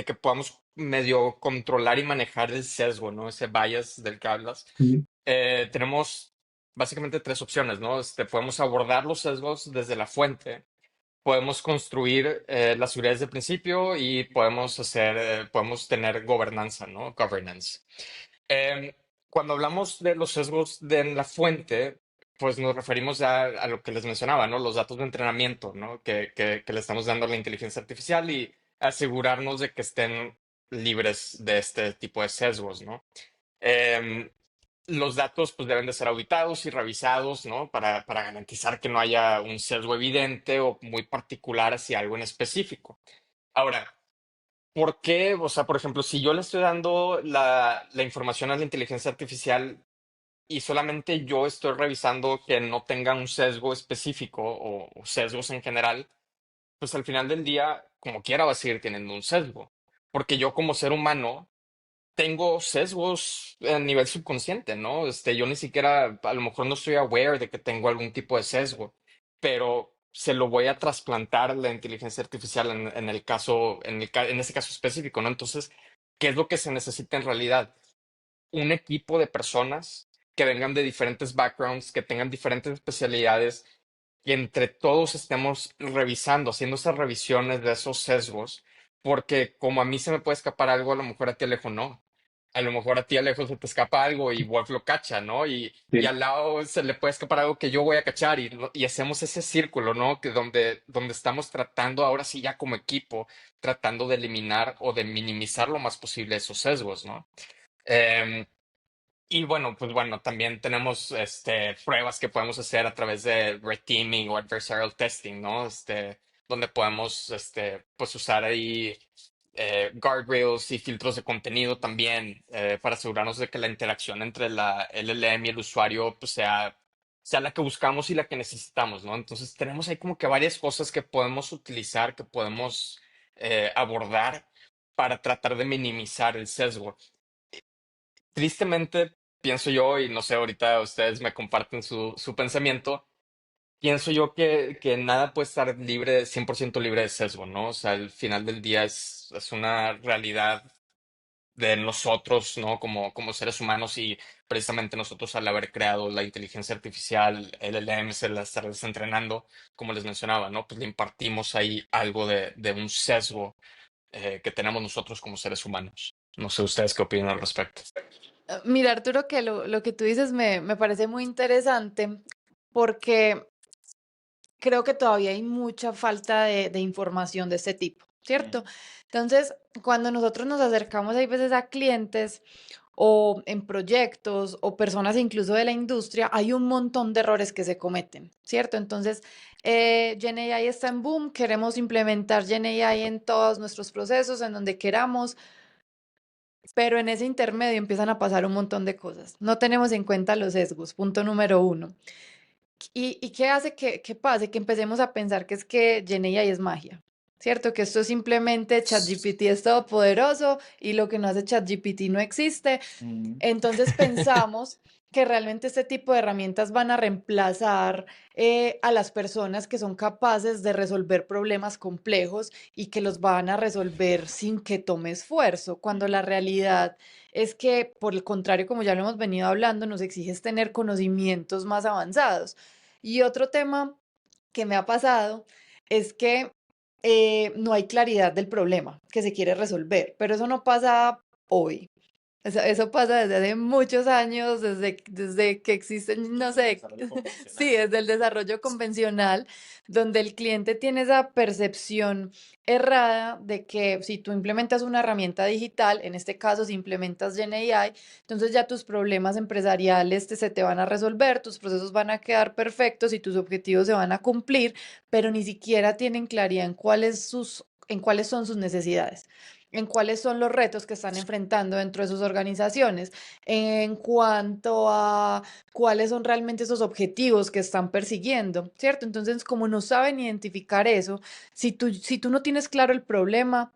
que podamos medio controlar y manejar el sesgo, ¿no? Ese bias del que hablas. Ujú. Tenemos básicamente tres opciones, ¿no? Podemos abordar los sesgos desde la fuente, podemos construir la seguridad desde el principio y podemos tener gobernanza, ¿no? Governance. Em, Cuando hablamos de los sesgos de en la fuente, pues nos referimos a lo que les mencionaba, ¿no? Los datos de entrenamiento, ¿no? Que le estamos dando a la inteligencia artificial y asegurarnos de que estén libres de este tipo de sesgos, ¿no? Em, los datos pues deben de ser auditados y revisados, ¿no? Para garantizar que no haya un sesgo evidente o muy particular hacia algo en específico. Ahora, ¿por qué? O sea, por ejemplo, si yo le estoy dando la información a la inteligencia artificial y solamente yo estoy revisando que no tenga un sesgo específico o sesgos en general, pues al final del día, como quiera, va a seguir teniendo un sesgo. Porque yo como ser humano tengo sesgos a nivel subconsciente, ¿no? Yo ni siquiera, a lo mejor no estoy aware de que tengo algún tipo de sesgo, pero se lo voy a trasplantar a la inteligencia artificial en el caso, en ese caso específico, ¿no? Entonces, ¿qué es lo que se necesita en realidad? Un equipo de personas que vengan de diferentes backgrounds, que tengan diferentes especialidades, y entre todos estemos revisando, haciendo esas revisiones de esos sesgos, porque como a mí se me puede escapar algo, a lo mejor a ti Alejo no. A lo mejor a ti Alejo se te escapa algo y Wolf lo cacha, ¿no? Y Sí. al lado se le puede escapar algo que yo voy a cachar y hacemos ese círculo, ¿no? Que donde estamos tratando, ahora sí ya como equipo, tratando de eliminar o de minimizar lo más posible esos sesgos, ¿no? Em, y bueno, pues bueno, también tenemos pruebas que podemos hacer a través de red teaming o adversarial testing, ¿no? Donde podemos pues usar ahí guardrails y filtros de contenido también para asegurarnos de que la interacción entre la LLM y el usuario pues sea la que buscamos y la que necesitamos, ¿no? Entonces tenemos ahí como que varias cosas que podemos utilizar, que podemos abordar para tratar de minimizar el sesgo. Tristemente, pienso yo, y no sé, ahorita ustedes me comparten su pensamiento, pienso yo que nada puede estar 100% libre de sesgo, ¿no? O sea, al final del día es una realidad de nosotros, ¿no? Como seres humanos y precisamente nosotros al haber creado la inteligencia artificial, LLMs, el estarles entrenando, como les mencionaba, ¿no? Pues le impartimos ahí algo de un sesgo que tenemos nosotros como seres humanos. No sé ustedes qué opinan al respecto. Mira, Arturo, que lo que tú dices me parece muy interesante porque creo que todavía hay mucha falta de información de este tipo, ¿cierto? Entonces, cuando nosotros nos acercamos hay veces a clientes o en proyectos o personas incluso de la industria, hay un montón de errores que se cometen, ¿cierto? Entonces, GenAI está en boom, queremos implementar GenAI en todos nuestros procesos, en donde queramos, pero en ese intermedio empiezan a pasar un montón de cosas. No tenemos en cuenta los sesgos, punto número uno. ¿Y qué hace que pase? Que empecemos a pensar que es que GenAI es magia, ¿cierto? Que esto es simplemente ChatGPT es todopoderoso y lo que no hace ChatGPT no existe. Mm. Entonces pensamos que realmente este tipo de herramientas van a reemplazar a las personas que son capaces de resolver problemas complejos y que los van a resolver sin que tome esfuerzo, cuando la realidad es que, por el contrario, como ya lo hemos venido hablando, nos exige es tener conocimientos más avanzados. Y otro tema que me ha pasado es que no hay claridad del problema que se quiere resolver, pero eso no pasa hoy. Eso pasa desde hace muchos años, desde que existen, no sé, Desarrollo convencional. sí, desde el desarrollo convencional, donde el cliente tiene esa percepción errada de que si tú implementas una herramienta digital, en este caso si implementas GenAI, entonces ya tus problemas empresariales se te van a resolver, tus procesos van a quedar perfectos y tus objetivos se van a cumplir, pero ni siquiera tienen claridad en cuáles son sus necesidades, en cuáles son los retos que están enfrentando dentro de sus organizaciones, en cuanto a cuáles son realmente esos objetivos que están persiguiendo, ¿cierto? Entonces, como no saben identificar eso, si tú no tienes claro el problema,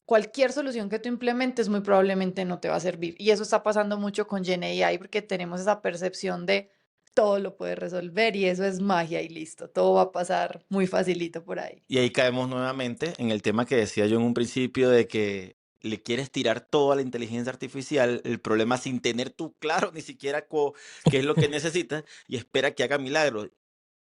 cualquier solución que tú implementes muy probablemente no te va a servir. Y eso está pasando mucho con GenAI porque tenemos esa percepción de todo lo puede resolver y eso es magia y listo, todo va a pasar muy facilito por ahí. Y ahí caemos nuevamente en el tema que decía yo en un principio de que le quieres tirar todo a la inteligencia artificial, el problema sin tener tú claro ni siquiera qué es lo que necesitas y espera que haga milagros.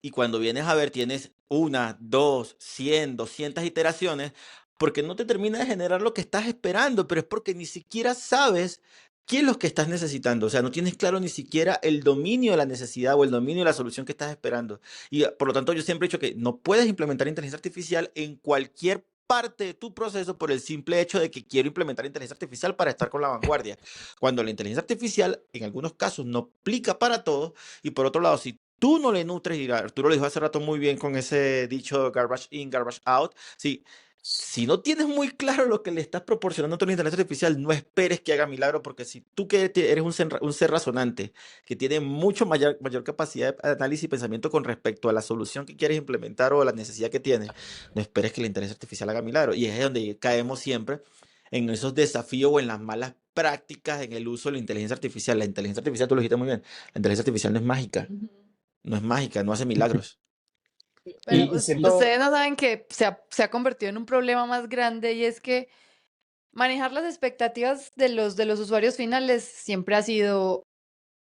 Y cuando vienes a ver, tienes una, dos, 100, 200 iteraciones, porque no te termina de generar lo que estás esperando, pero es porque ni siquiera sabes qué es lo que estás necesitando. O sea, no tienes claro ni siquiera el dominio de la necesidad o el dominio de la solución que estás esperando. Y por lo tanto, yo siempre he dicho que no puedes implementar inteligencia artificial en cualquier parte de tu proceso por el simple hecho de que quiero implementar inteligencia artificial para estar con la vanguardia. Cuando la inteligencia artificial, en algunos casos, no aplica para todo. Y por otro lado, si tú no le nutres, y Arturo lo dijo hace rato muy bien con ese dicho garbage in, garbage out, si no tienes muy claro lo que le estás proporcionando a tu inteligencia artificial, no esperes que haga milagro, porque si tú que eres un ser razonante, que tiene mucho mayor capacidad de análisis y pensamiento con respecto a la solución que quieres implementar o a la necesidad que tienes, no esperes que la inteligencia artificial haga milagro. Y es ahí donde caemos siempre en esos desafíos o en las malas prácticas en el uso de la inteligencia artificial. La inteligencia artificial, tú lo dijiste muy bien, la inteligencia artificial no es mágica, Ujú. no es mágica, no hace milagros. Pero Y siento, ustedes no saben que se ha convertido en un problema más grande y es que manejar las expectativas de los usuarios finales siempre ha sido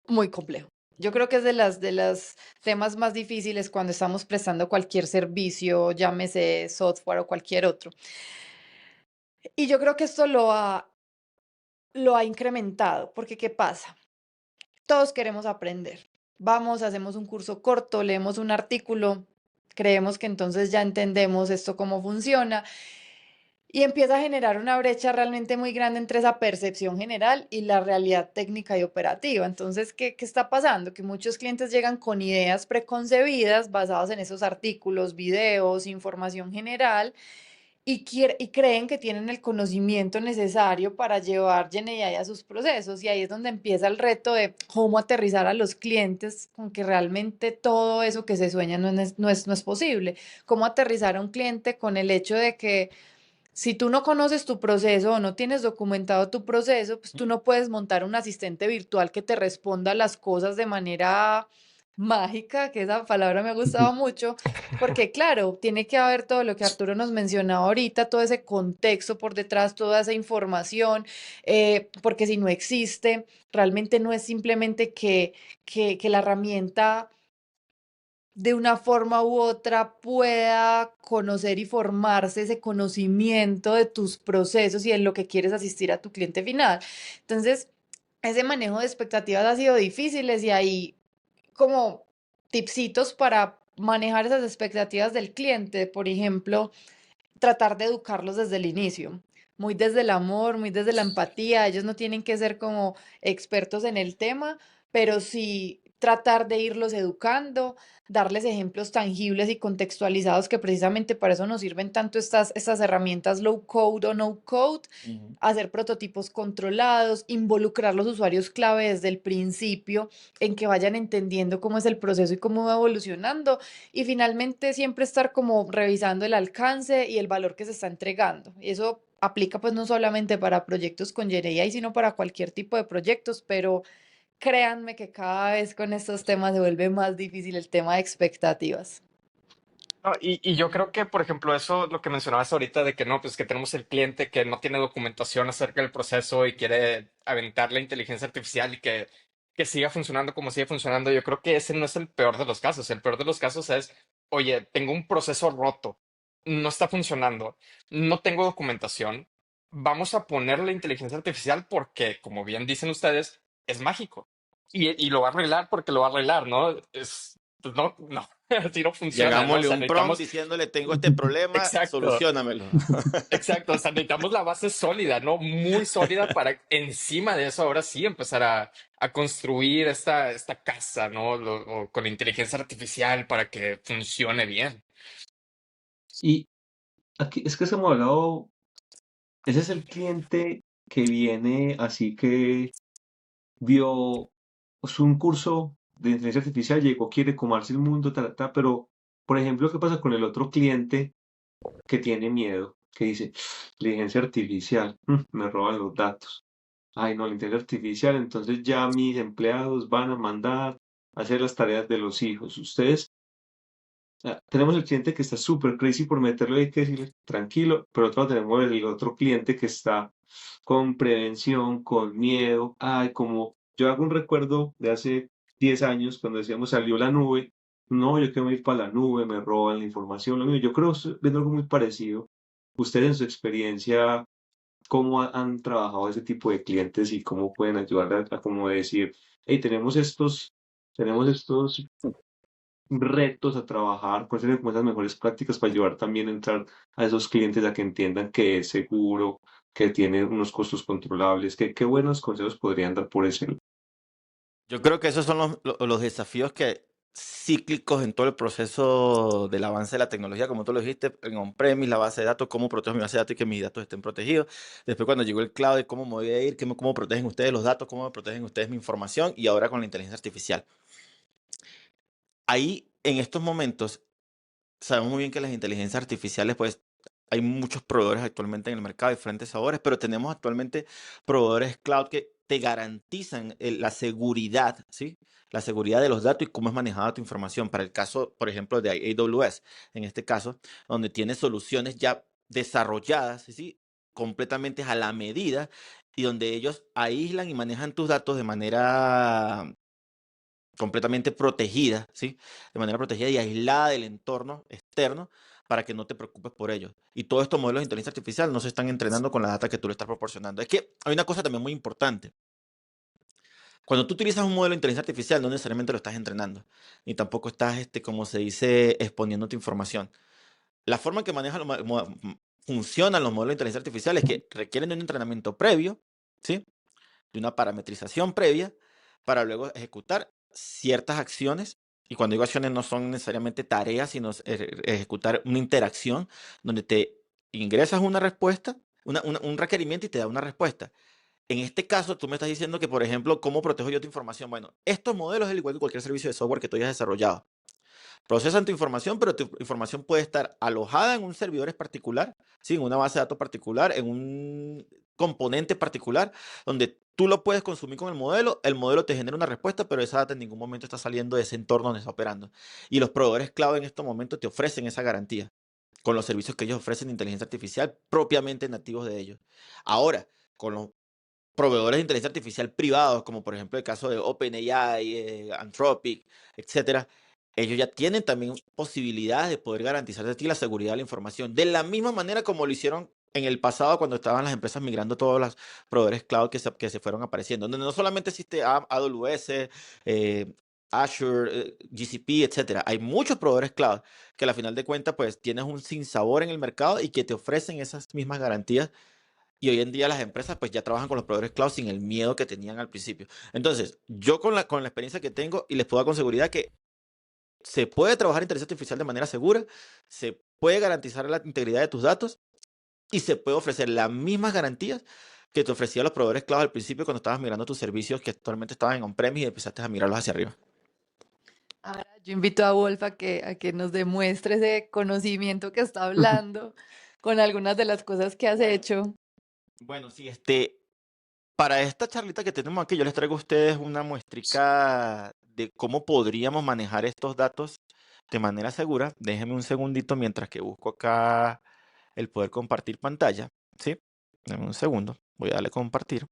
muy complejo. Yo creo que es de las temas más difíciles cuando estamos prestando cualquier servicio, llámese software o cualquier otro. Y yo creo que esto lo ha incrementado, porque ¿qué pasa? Todos queremos aprender. Vamos, hacemos un curso corto, leemos un artículo, creemos que entonces ya entendemos esto cómo funciona y empieza a generar una brecha realmente muy grande entre esa percepción general y la realidad técnica y operativa. Entonces, ¿qué está pasando? Que muchos clientes llegan con ideas preconcebidas basadas en esos artículos, videos, información general y creen que tienen el conocimiento necesario para llevar GenAI a sus procesos. Y ahí es donde empieza el reto de cómo aterrizar a los clientes con que realmente todo eso que se sueña no es posible. Cómo aterrizar a un cliente con el hecho de que si tú no conoces tu proceso o no tienes documentado tu proceso, pues tú no puedes montar un asistente virtual que te responda las cosas de manera mágica, que esa palabra me ha gustado mucho, porque claro, tiene que haber todo lo que Arturo nos mencionaba ahorita, todo ese contexto por detrás, toda esa información, porque si no existe, realmente no es simplemente que la herramienta de una forma u otra pueda conocer y formarse ese conocimiento de tus procesos y en lo que quieres asistir a tu cliente final. Entonces, ese manejo de expectativas ha sido difíciles y hay como tipsitos para manejar esas expectativas del cliente. Por ejemplo, tratar de educarlos desde el inicio, muy desde el amor, muy desde la empatía. Ellos no tienen que ser como expertos en el tema, pero sí tratar de irlos educando, darles ejemplos tangibles y contextualizados, que precisamente para eso nos sirven tanto estas herramientas low code o no code, Ujú. hacer prototipos controlados, involucrar los usuarios clave desde el principio, en que vayan entendiendo cómo es el proceso y cómo va evolucionando y finalmente siempre estar como revisando el alcance y el valor que se está entregando. Y eso aplica pues no solamente para proyectos con GenAI, sino para cualquier tipo de proyectos, pero créanme que cada vez con estos temas se vuelve más difícil el tema de expectativas. no, y yo creo que, por ejemplo, eso, lo que mencionabas ahorita de que no, pues que tenemos el cliente que no tiene documentación acerca del proceso y quiere aventar la inteligencia artificial y que siga funcionando como sigue funcionando. Yo creo que ese no es el peor de los casos. El peor de los casos es, oye, tengo un proceso roto, no está funcionando, no tengo documentación. vamos a poner la inteligencia artificial porque, como bien dicen ustedes, es mágico. Y lo va a arreglar porque lo va a arreglar, ¿no? Pues no, así no Y funciona, ¿no? O hagámosle sea, un prompt necesitamos, diciéndole, tengo este problema, exacto, solucionamelo. exacto, o sea, necesitamos la base sólida, ¿no? Muy sólida para encima de eso ahora sí empezar a construir esta casa, ¿no? O con inteligencia artificial para que funcione bien. Y aquí es que hemos hablado, ese es el cliente que viene así que vio pues, un curso de inteligencia artificial, llegó, quiere comerse el mundo, pero, por ejemplo, ¿qué pasa con el otro cliente que tiene miedo? Que dice, inteligencia artificial, me roban los datos. Ay, no, la inteligencia artificial, entonces ya mis empleados van a mandar a hacer las tareas de los hijos. Ustedes, tenemos el cliente que está súper crazy por meterlo, hay que decirle tranquilo, pero otro tenemos el otro cliente que está con prevención, con miedo. Ay, como yo hago un recuerdo de hace 10 años cuando decíamos salió la nube. No, yo quiero ir para la nube, me roban la información. Lo mismo, yo creo que estoy viendo algo muy parecido. Ustedes en su experiencia, ¿cómo han trabajado ese tipo de clientes y cómo pueden ayudar a como decir, hey, tenemos estos retos a trabajar, cuáles serían como esas mejores prácticas para ayudar también a entrar a esos clientes a que entiendan que es seguro, que tiene unos costos controlables, qué buenos consejos podrían dar por ese lado? Yo creo que esos son los desafíos que cíclicos en todo el proceso del avance de la tecnología, como tú lo dijiste, en on-premise, la base de datos, cómo protejo mi base de datos y que mis datos estén protegidos. Después cuando llegó el cloud, cómo me voy a ir, cómo protegen ustedes los datos, cómo me protegen ustedes mi información y ahora con la inteligencia artificial. Ahí, en estos momentos, sabemos muy bien que las inteligencias artificiales, pues, hay muchos proveedores actualmente en el mercado, diferentes sabores, pero tenemos actualmente proveedores cloud que te garantizan la seguridad, ¿sí? La seguridad de los datos y cómo es manejada tu información. Para el caso, por ejemplo, de AWS, en este caso, donde tiene soluciones ya desarrolladas, ¿sí? Completamente a la medida y donde ellos aíslan y manejan tus datos de manera completamente protegida, ¿sí? De manera protegida y aislada del entorno externo para que no te preocupes por ello. Y todos estos modelos de inteligencia artificial no se están entrenando con la data que tú le estás proporcionando. Es que hay una cosa también muy importante. Cuando tú utilizas un modelo de inteligencia artificial, no necesariamente lo estás entrenando, ni tampoco estás, como se dice, exponiendo tu información. La forma en que funcionan los modelos de inteligencia artificial es que requieren de un entrenamiento previo, ¿sí? De una parametrización previa para luego ejecutar ciertas acciones. Y cuando digo acciones no son necesariamente tareas, sino ejecutar una interacción donde te ingresas una respuesta, un requerimiento y te da una respuesta. En este caso, tú me estás diciendo que, por ejemplo, ¿cómo protejo yo tu información? Bueno, estos modelos es igual que cualquier servicio de software que tú hayas desarrollado. Procesan tu información, pero tu información puede estar alojada en un servidor en particular, ¿sí? En una base de datos particular, en un componente particular, donde tú lo puedes consumir con el modelo te genera una respuesta, pero esa data en ningún momento está saliendo de ese entorno donde está operando. Y los proveedores cloud en estos momentos te ofrecen esa garantía con los servicios que ellos ofrecen de inteligencia artificial propiamente nativos de ellos. Ahora, con los proveedores de inteligencia artificial privados, como por ejemplo el caso de OpenAI, Anthropic, etcétera, ellos ya tienen también posibilidades de poder garantizar de ti la seguridad de la información, de la misma manera como lo hicieron en el pasado cuando estaban las empresas migrando todos los proveedores cloud que se fueron apareciendo, donde no solamente existe AWS, Azure, GCP, etcétera. Hay muchos proveedores cloud que al final de cuentas pues tienes un sinsabor en el mercado y que te ofrecen esas mismas garantías y hoy en día las empresas pues ya trabajan con los proveedores cloud sin el miedo que tenían al principio. Entonces, yo con la experiencia que tengo y les puedo dar con seguridad que se puede trabajar inteligencia artificial de manera segura, se puede garantizar la integridad de tus datos y se puede ofrecer las mismas garantías que te ofrecían los proveedores cloud al principio cuando estabas migrando tus servicios que actualmente estaban en on-premise y empezaste a migrarlos hacia arriba. Ahora yo invito a Wolf a que nos demuestre ese conocimiento que está hablando con algunas de las cosas que has hecho. Bueno, sí, para esta charlita que tenemos aquí, yo les traigo a ustedes una muestrica de cómo podríamos manejar estos datos de manera segura. Déjenme un segundito mientras que busco acá el poder compartir pantalla, ¿sí? Dame un segundo. Voy a darle compartir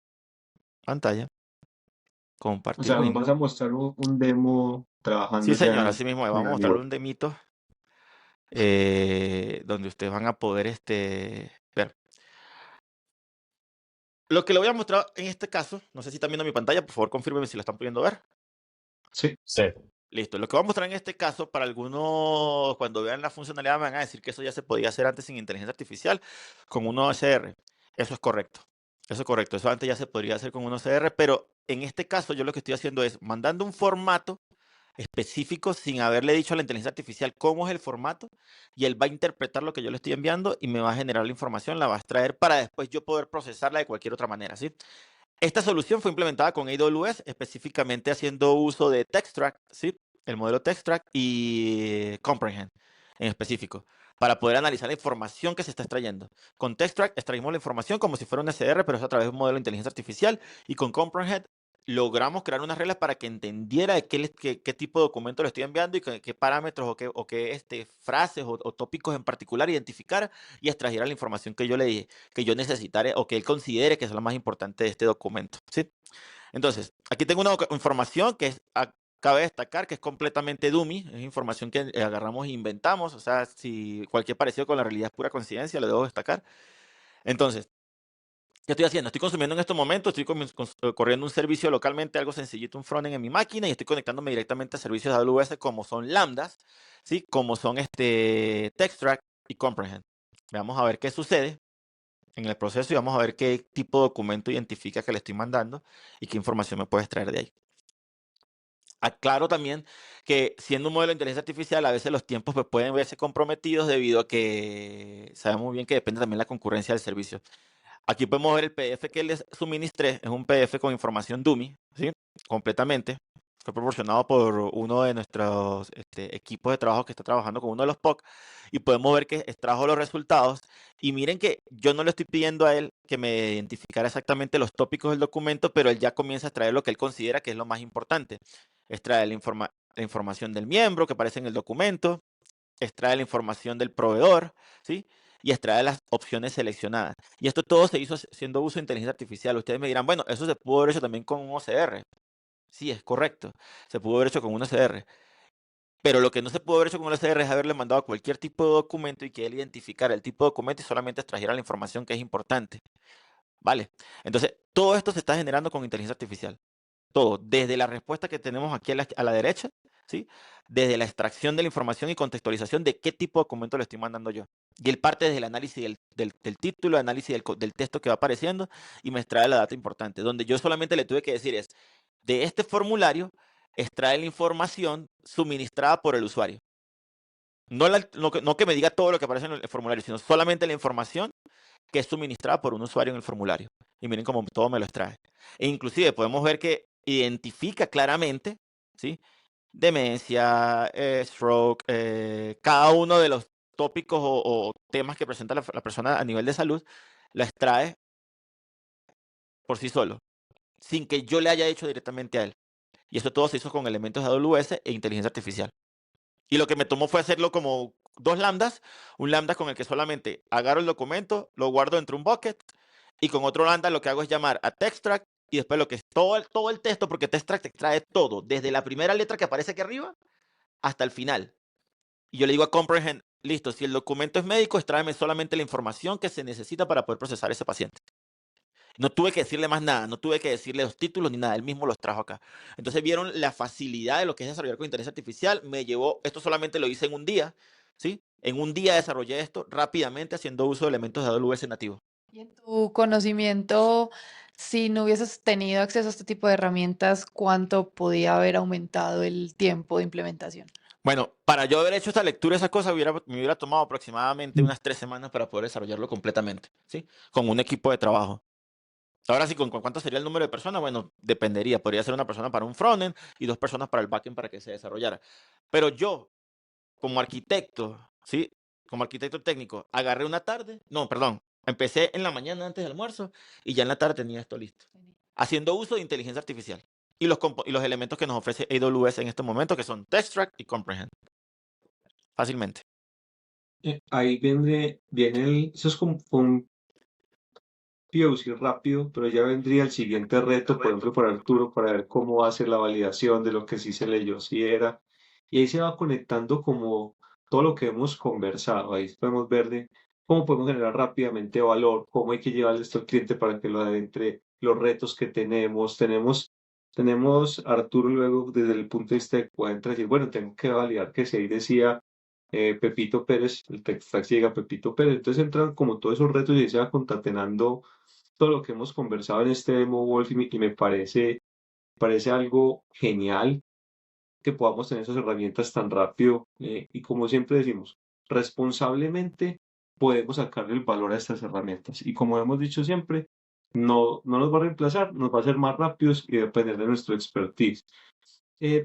pantalla, O compartir sea, nos vas window. a mostrar un demo Sí, trabajando ya señor, así mismo, vamos a en mostrarle Word. un demito donde ustedes van a poder ver. Lo que le voy a mostrar en este caso, no sé si están viendo mi pantalla, por favor confírmenme si lo están pudiendo ver. Sí. Sí. Listo. Lo que voy a mostrar en este caso, para algunos, cuando vean la funcionalidad, me van a decir que eso ya se podía hacer antes sin inteligencia artificial con un OCR. Eso es correcto. Eso es correcto. Eso antes ya se podría hacer con un OCR, pero en este caso yo lo que estoy haciendo es mandando un formato específico sin haberle dicho a la inteligencia artificial cómo es el formato, y él va a interpretar lo que yo le estoy enviando y me va a generar la información, la va a extraer para después yo poder procesarla de cualquier otra manera, ¿sí? Esta solución fue implementada con AWS, específicamente haciendo uso de TextTrack, ¿sí? El modelo TextTrack y Comprehend en específico, para poder analizar la información que se está extrayendo. Con TextTrack extraímos la información como si fuera un SR, pero es a través de un modelo de inteligencia artificial, y con Comprehend logramos crear unas reglas para que entendiera de qué tipo de documento le estoy enviando y qué parámetros o qué frases o tópicos en particular identificara y extrajera la información que yo le dije, que yo necesitara o que él considere que es lo más importante de este documento, ¿sí? Entonces, aquí tengo una información que cabe destacar que es completamente dummy, es información que agarramos e inventamos, o sea, si cualquier parecido con la realidad es pura coincidencia, lo debo destacar. Entonces, ¿qué estoy haciendo? Estoy consumiendo en estos momentos, estoy corriendo un servicio localmente, algo sencillito, un frontend en mi máquina, y estoy conectándome directamente a servicios de AWS como son Lambdas, ¿sí? Como son TextTrack y Comprehend. Vamos a ver qué sucede en el proceso y vamos a ver qué tipo de documento identifica que le estoy mandando y qué información me puede extraer de ahí. Aclaro también que siendo un modelo de inteligencia artificial, a veces los tiempos pues, pueden verse comprometidos debido a que sabemos muy bien que depende también la concurrencia del servicio. Aquí podemos ver el PDF que les suministré, es un PDF con información dummy, ¿sí? Completamente. Fue proporcionado por uno de nuestros equipos de trabajo que está trabajando con uno de los POC, y podemos ver que extrajo los resultados. Y miren que yo no le estoy pidiendo a él que me identificara exactamente los tópicos del documento, pero él ya comienza a extraer lo que él considera que es lo más importante. Extrae la información del miembro que aparece en el documento, extrae la información del proveedor, ¿sí? Y extrae las opciones seleccionadas. Y esto todo se hizo haciendo uso de inteligencia artificial. Ustedes me dirán, bueno, eso se pudo haber hecho también con un OCR. Sí, es correcto. Se pudo haber hecho con un OCR. Pero lo que no se pudo haber hecho con un OCR es haberle mandado cualquier tipo de documento y que él identificara el tipo de documento y solamente extrajera la información que es importante. ¿Vale? Entonces, todo esto se está generando con inteligencia artificial. Todo, desde la respuesta que tenemos aquí a la derecha, ¿sí? Desde la extracción de la información y contextualización de qué tipo de documento le estoy mandando yo. Y él parte desde el análisis del título, análisis del texto que va apareciendo, y me extrae la data importante. Donde yo solamente le tuve que decir es, de este formulario, extrae la información suministrada por el usuario. No que me diga todo lo que aparece en el formulario, sino solamente la información que es suministrada por un usuario en el formulario. Y miren cómo todo me lo extrae. E inclusive podemos ver que identifica claramente, ¿sí? Demencia, stroke, cada uno de los tópicos o temas que presenta la persona a nivel de salud, la extrae por sí solo, sin que yo le haya hecho directamente a él. Y eso todo se hizo con elementos de AWS e inteligencia artificial. Y lo que me tomó fue hacerlo como dos lambdas, un lambda con el que solamente agarro el documento, lo guardo dentro de un bucket, y con otro lambda lo que hago es llamar a TextTrack, y después lo que es todo el texto, porque TextTrack te extrae todo, desde la primera letra que aparece aquí arriba hasta el final. Y yo le digo a Comprehend, listo, si el documento es médico, extráeme solamente la información que se necesita para poder procesar a ese paciente. No tuve que decirle más nada, no tuve que decirle los títulos ni nada, él mismo los trajo acá. Entonces vieron la facilidad de lo que es desarrollar con inteligencia artificial. Me llevó, esto solamente lo hice en un día, ¿sí? En un día desarrollé esto rápidamente haciendo uso de elementos de AWS nativos. Y en tu conocimiento, si no hubieses tenido acceso a este tipo de herramientas, ¿cuánto podía haber aumentado el tiempo de implementación? Bueno, para yo haber hecho esta lectura, esa cosa me hubiera tomado aproximadamente unas 3 semanas para poder desarrollarlo completamente, ¿sí? Con un equipo de trabajo. Ahora sí, ¿con cuánto sería el número de personas? Bueno, dependería. Podría ser una persona para un frontend y 2 personas para el backend para que se desarrollara. Pero yo, como arquitecto, ¿sí? Como arquitecto técnico, agarré una tarde, no, perdón, empecé en la mañana antes del almuerzo y ya en la tarde tenía esto listo, haciendo uso de inteligencia artificial y los elementos que nos ofrece AWS en este momento, que son TextTrack y Comprehend. Fácilmente. Ahí eso es como un POC rápido, pero ya vendría el siguiente reto, por ejemplo, para Arturo, para ver cómo va a ser la validación de lo que sí se leyó, si era. Y ahí se va conectando como todo lo que hemos conversado. Ahí podemos ver de cómo podemos generar rápidamente valor, cómo hay que llevarle esto al cliente para que lo adentre, los retos que tenemos a Arturo luego desde el punto de vista de que entra y decir, bueno, tengo que validar que si ahí decía Pepito Pérez, el Textrax llega a Pepito Pérez, entonces entran como todos esos retos y se va concatenando todo lo que hemos conversado en este demo Wolf y me parece algo genial que podamos tener esas herramientas tan rápido y como siempre decimos, responsablemente podemos sacarle el valor a estas herramientas y como hemos dicho siempre, no nos va a reemplazar, nos va a hacer más rápidos y depender de nuestro expertise.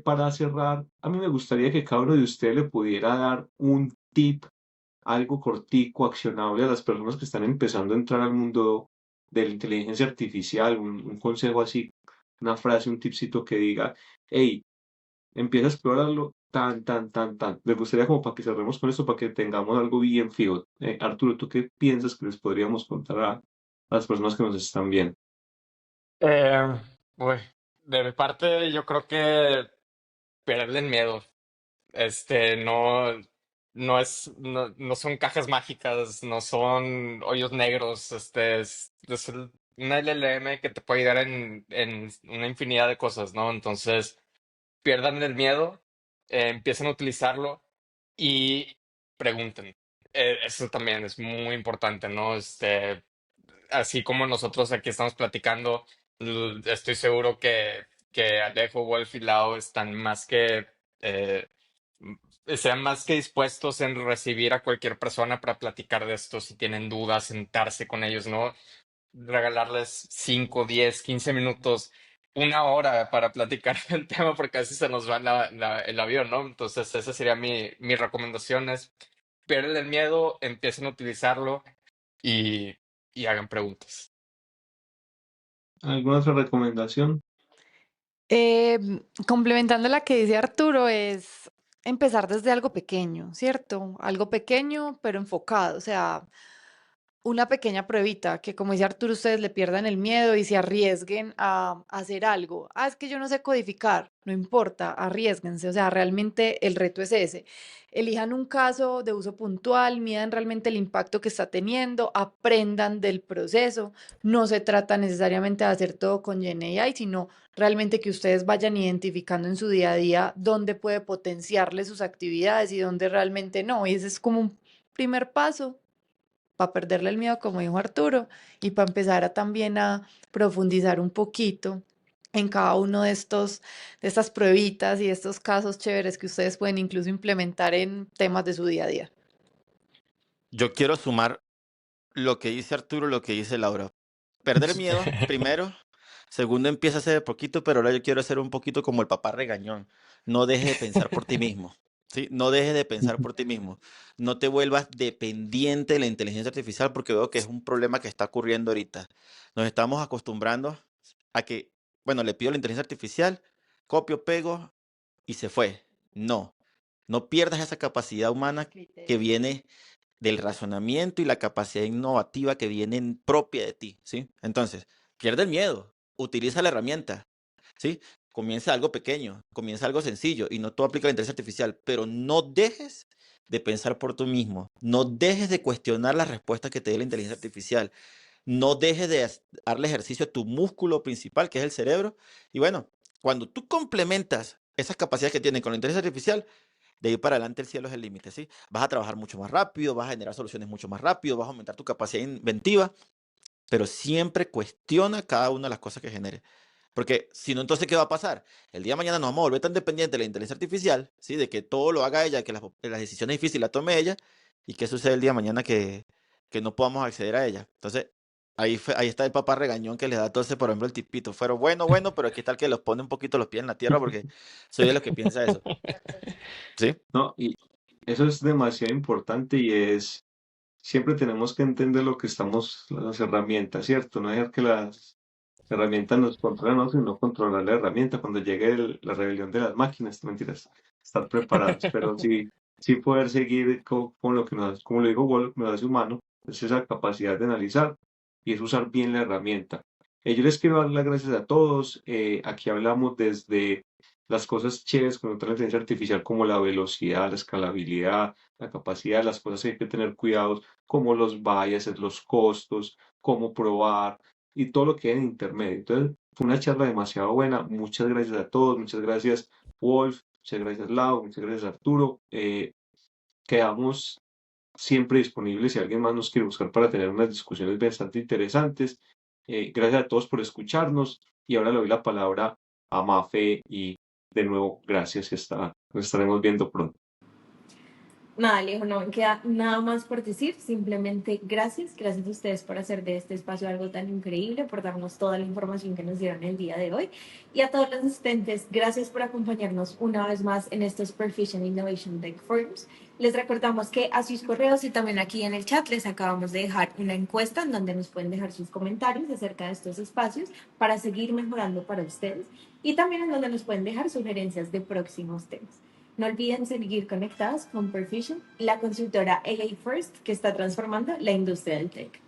Para cerrar, a mí me gustaría que cada uno de ustedes le pudiera dar un tip, algo cortico, accionable a las personas que están empezando a entrar al mundo de la inteligencia artificial, un consejo así, una frase, un tipcito que diga, hey, empieza a explorarlo tan. Me gustaría como para que cerremos con esto, para que tengamos algo bien fijo. Arturo, ¿tú qué piensas que les podríamos contar a las personas que nos están viendo? Eh, Uy, de mi parte, yo creo que perderle el miedo. No son cajas mágicas, no son hoyos negros, una LLM que te puede ayudar en una infinidad de cosas, ¿no? Entonces, pierdan el miedo, empiecen a utilizarlo y pregunten. Eso también es muy importante, ¿no? Así como nosotros aquí estamos platicando, estoy seguro que Alejo, Wolf y Lau están eh, sean más que dispuestos en recibir a cualquier persona para platicar de esto, si tienen dudas, sentarse con ellos, ¿no? Regalarles 5, 10, 15 minutos, una hora para platicar del tema, porque a veces se nos va el avión, ¿no? Entonces, esa sería mi recomendación, es pierden el miedo, empiecen a utilizarlo y, y hagan preguntas. ¿Alguna otra recomendación? Complementando la que dice Arturo, es empezar desde algo pequeño, ¿cierto? Algo pequeño, pero enfocado, o sea, una pequeña pruebita, que como dice Arturo, ustedes le pierdan el miedo y se arriesguen a hacer algo. Ah, es que yo no sé codificar, no importa, arriesguense, o sea, realmente el reto es ese. Elijan un caso de uso puntual, midan realmente el impacto que está teniendo, aprendan del proceso. No se trata necesariamente de hacer todo con GenAI, sino realmente que ustedes vayan identificando en su día a día dónde puede potenciarle sus actividades y dónde realmente no. Y ese es como un primer paso para perderle el miedo, como dijo Arturo, y para empezar a también a profundizar un poquito en cada uno de estas pruebitas y estos casos chéveres que ustedes pueden incluso implementar en temas de su día a día. Yo quiero sumar lo que dice Arturo, lo que dice Laura. Perder miedo, primero. Segundo, empieza a hacer de poquito, pero ahora yo quiero hacer un poquito como el papá regañón. No dejes de pensar por ti mismo. ¿Sí? No dejes de pensar por ti mismo. No te vuelvas dependiente de la inteligencia artificial porque veo que es un problema que está ocurriendo ahorita. Nos estamos acostumbrando a que, bueno, le pido a la inteligencia artificial, copio, pego y se fue. No, no pierdas esa capacidad humana que viene del razonamiento y la capacidad innovativa que viene propia de ti, ¿sí? Entonces, pierde el miedo, utiliza la herramienta, ¿sí? Comienza algo pequeño, comienza algo sencillo y no todo aplica a la inteligencia artificial, pero no dejes de pensar por tú mismo, no dejes de cuestionar las respuestas que te dé la inteligencia artificial, no dejes de darle ejercicio a tu músculo principal, que es el cerebro, y bueno, cuando tú complementas esas capacidades que tienen con la inteligencia artificial, de ahí para adelante el cielo es el límite, ¿sí? Vas a trabajar mucho más rápido, vas a generar soluciones mucho más rápido, vas a aumentar tu capacidad inventiva, pero siempre cuestiona cada una de las cosas que genere. Porque si no, entonces, ¿qué va a pasar? El día de mañana nos vamos a volver tan dependientes de la inteligencia artificial, ¿sí? De que todo lo haga ella, que las decisiones difíciles las tome ella, y qué sucede el día de mañana que no podamos acceder a ella. Entonces, ahí está el papá regañón que le da entonces, por ejemplo, el tipito. Pero bueno, pero aquí está el que los pone un poquito los pies en la tierra porque soy de los que piensa eso, ¿sí? No, y eso es demasiado importante y siempre tenemos que entender lo que las herramientas, ¿cierto? No dejar que las herramientas nos controlen, no, sino controlar la herramienta cuando llegue la rebelión de las máquinas, mentiras, estar preparados, pero sí poder seguir con lo que como lo digo, Wolf, nos hace humano, es esa capacidad de analizar y es usar bien la herramienta. Yo les quiero dar las gracias a todos, aquí hablamos desde las cosas chéveres con otra inteligencia artificial como la velocidad, la escalabilidad, la capacidad, las cosas que hay que tener cuidados, como los biases, los costos, cómo probar y todo lo que hay en intermedio. Entonces, fue una charla demasiado buena. Muchas gracias a todos, muchas gracias Wolf, muchas gracias Lau, muchas gracias Arturo. Quedamos siempre disponibles si alguien más nos quiere buscar para tener unas discusiones bastante interesantes. Gracias a todos por escucharnos y ahora le doy la palabra a Mafe y de nuevo gracias y nos estaremos viendo pronto. Nada, Alejo, no me queda nada más por decir, simplemente gracias a ustedes por hacer de este espacio algo tan increíble, por darnos toda la información que nos dieron el día de hoy y a todos los asistentes, gracias por acompañarnos una vez más en estos Perficient Innovation Tech Forums. Les recordamos que a sus correos y también aquí en el chat les acabamos de dejar una encuesta en donde nos pueden dejar sus comentarios acerca de estos espacios para seguir mejorando para ustedes y también en donde nos pueden dejar sugerencias de próximos temas. No olviden seguir conectados con Perficient, la consultora AI First que está transformando la industria del tech.